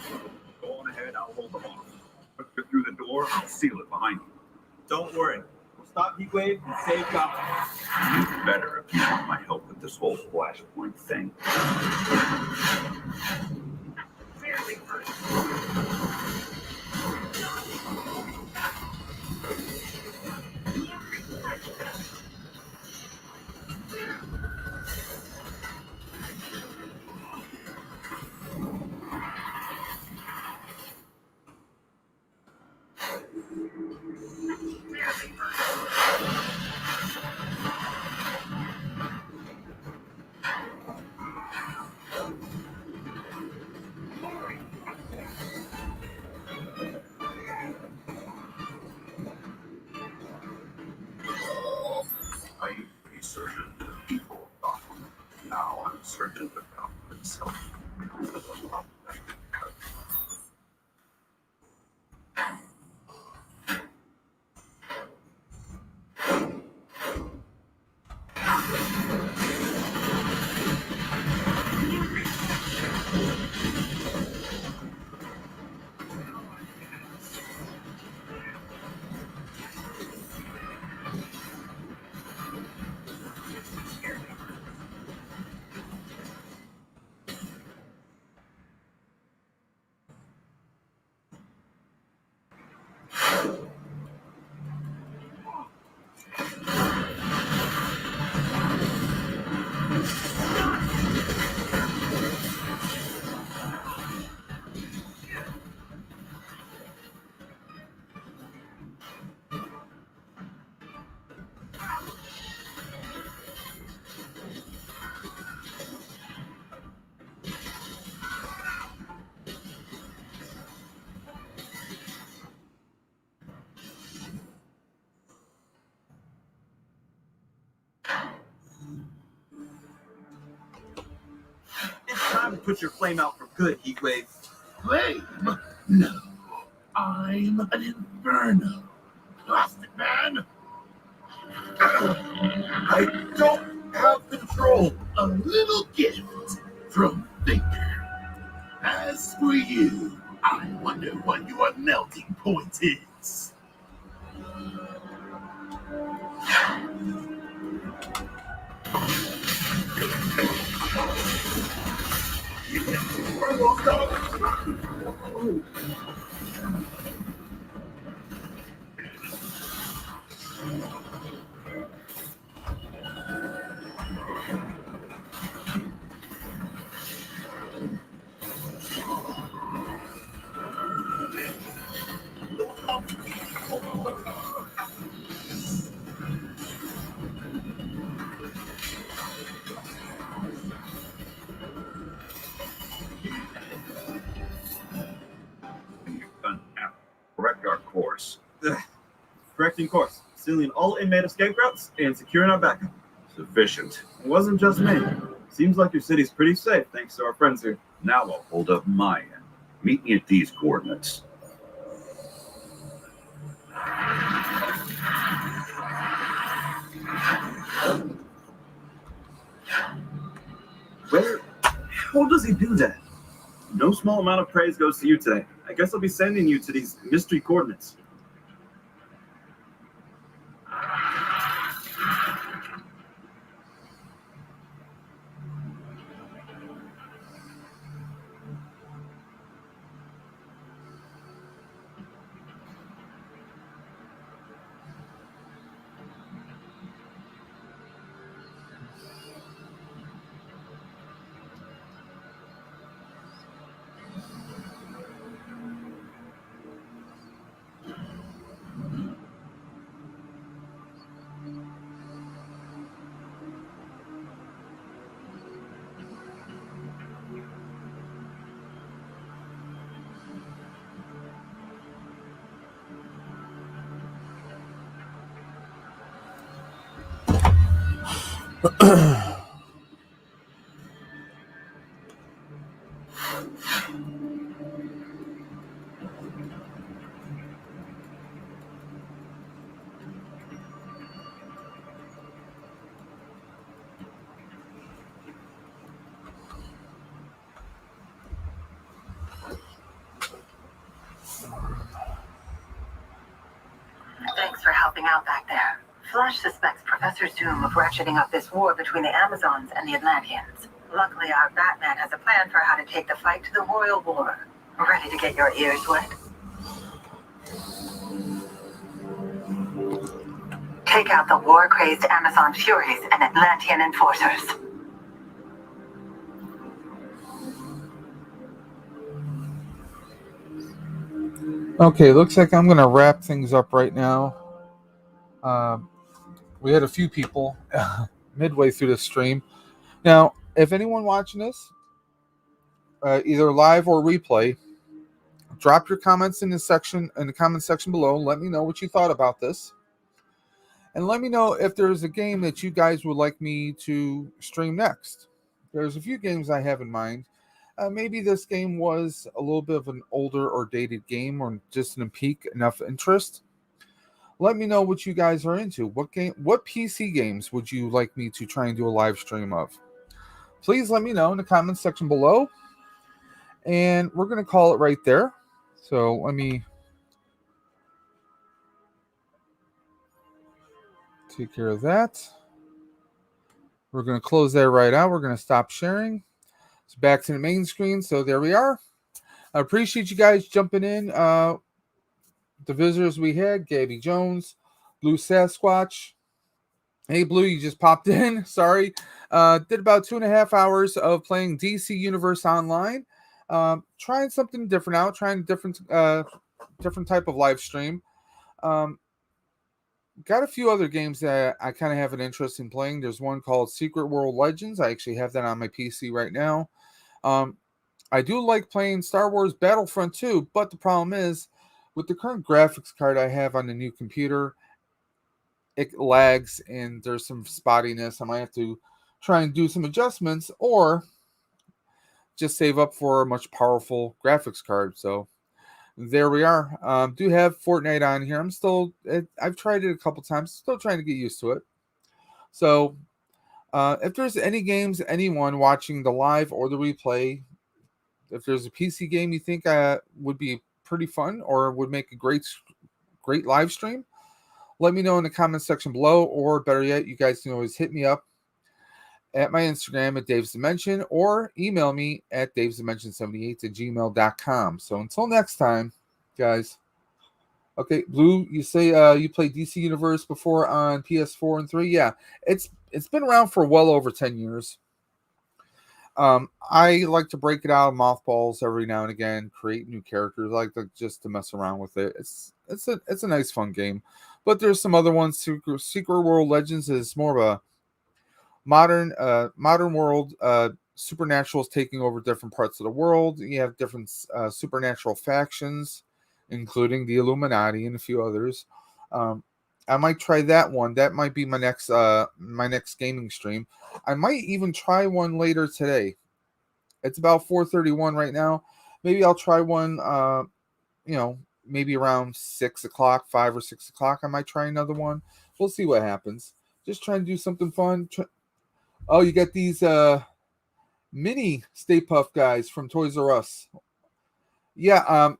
Go on ahead, I'll hold them off. Once you're through the door, I'll seal it behind you. Don't worry. We'll stop Heatwave and save Gotham. You better if you want my help with this whole flashpoint thing. I used to be certain of the people of Gotham. Now I'm certain of Gotham itself. It's time to put your flame out for good, Heatwave. Flame? No. I'm an inferno. Plastic Man. I don't have control. A little gift from Thinker. As for you, I wonder what your melting point is. routine course, sealing all inmate escape routes and securing our backup. Sufficient. It wasn't just me. Seems like your city's pretty safe thanks to our friends here. Now I'll hold up my end. Meet me at these coordinates. How does he do that? No small amount of praise goes to you today. I guess I'll be sending you to these mystery coordinates. Thanks for helping out back there. Flash suspects Professor Zoom of ratcheting up this war between the Amazons and the Atlanteans. Luckily, our Batman has a plan for how to take the fight to the Royal War. Ready to get your ears wet? Take out the war-crazed Amazon Furies and Atlantean enforcers. Okay, looks like I'm going to wrap things up right now. We had a few people midway through the stream. Now, if anyone watching this, either live or replay, drop your comments in the comment section below. Let me know what you thought about this. And let me know if there's a game that you guys would like me to stream next. There's a few games I have in mind. Maybe this game was a little bit of an older or dated game or just didn't pique enough interest. Let me know what you guys are into. What PC games would you like me to try and do a live stream of? Please let me know in the comments section below. And we're going to call it right there. So let me take care of that. We're going to close that right out. We're going to stop sharing. It's back to the main screen. So there we are. I appreciate you guys jumping in. The visitors we had, Gabby Jones, Blue Sasquatch. Hey, Blue, you just popped in. Sorry. Did about 2.5 hours of playing DC Universe Online. Trying something different out. Trying a different type of live stream. Got a few other games that I kind of have an interest in playing. There's one called Secret World Legends. I actually have that on my PC right now. I do like playing Star Wars Battlefront 2, but the problem is, with the current graphics card I have on the new computer, it lags and there's some spottiness. I might have to try and do some adjustments or just save up for a much powerful graphics card. So there we are. Do have Fortnite on here. I've tried it a couple times. Still trying to get used to it. So if there's any games, anyone watching the live or the replay, if there's a PC game you think would be pretty fun or would make a great live stream, let me know in the comment section below, or better yet, you guys can always hit me up at my Instagram at davesdimension or email me at davesdimension78@gmail.com. So until next time, guys. Okay, Blue, you say you played DC Universe before on PS4 and 3? Yeah, it's been around for well over 10 years. I like to break it out of mothballs every now and again, create new characters. I like to mess around with it. It's a nice fun game. But there's some other ones. Secret World Legends is more of a modern world. Supernaturals taking over different parts of the world. You have different supernatural factions, including the Illuminati and a few others. I might try that one. That might be my next gaming stream. I might even try one later today. It's about 4:31 right now. Maybe I'll try one. Maybe around 6 o'clock, 5 or 6 o'clock. I might try another one. We'll see what happens. Just trying to do something fun. Oh, you got these mini Stay Puft guys from Toys R Us. Yeah.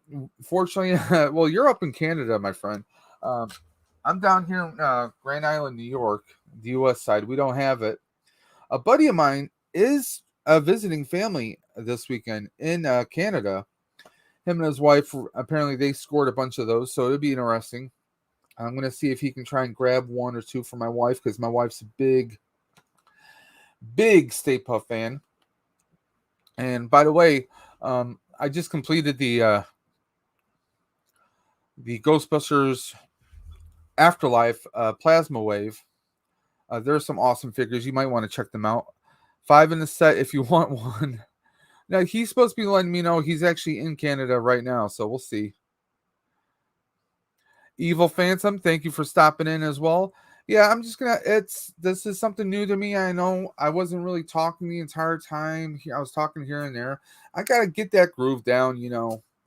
Fortunately, well, you're up in Canada, my friend. I'm down here in Grand Island, New York, the U.S. side. We don't have it. A buddy of mine is visiting family this weekend in Canada. Him and his wife, apparently they scored a bunch of those, so it'll be interesting. I'm going to see if he can try and grab one or two for my wife, because my wife's a big Stay Puft fan. And by the way, I just completed the Ghostbusters Afterlife Plasma Wave. There's some awesome figures. You might want to check them out. 5 in the set if you want one. Now, he's supposed to be letting me know he's actually in Canada right now, so we'll see. Evil Phantom, thank you for stopping in as well. Yeah, I'm just gonna. This is something new to me. I know I wasn't really talking the entire time. I was talking here and there. I gotta get that groove down.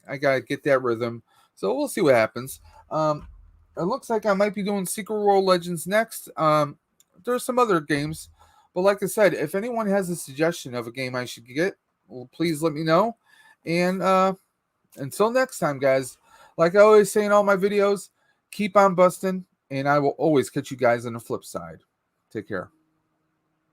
I gotta get that rhythm. So we'll see what happens. It looks like I might be doing Secret World Legends next. There's some other games, but like I said, if anyone has a suggestion of a game I should get, well, please let me know. And until next time, guys, like I always say in all my videos, keep on busting, and I will always catch you guys on the flip side. Take care.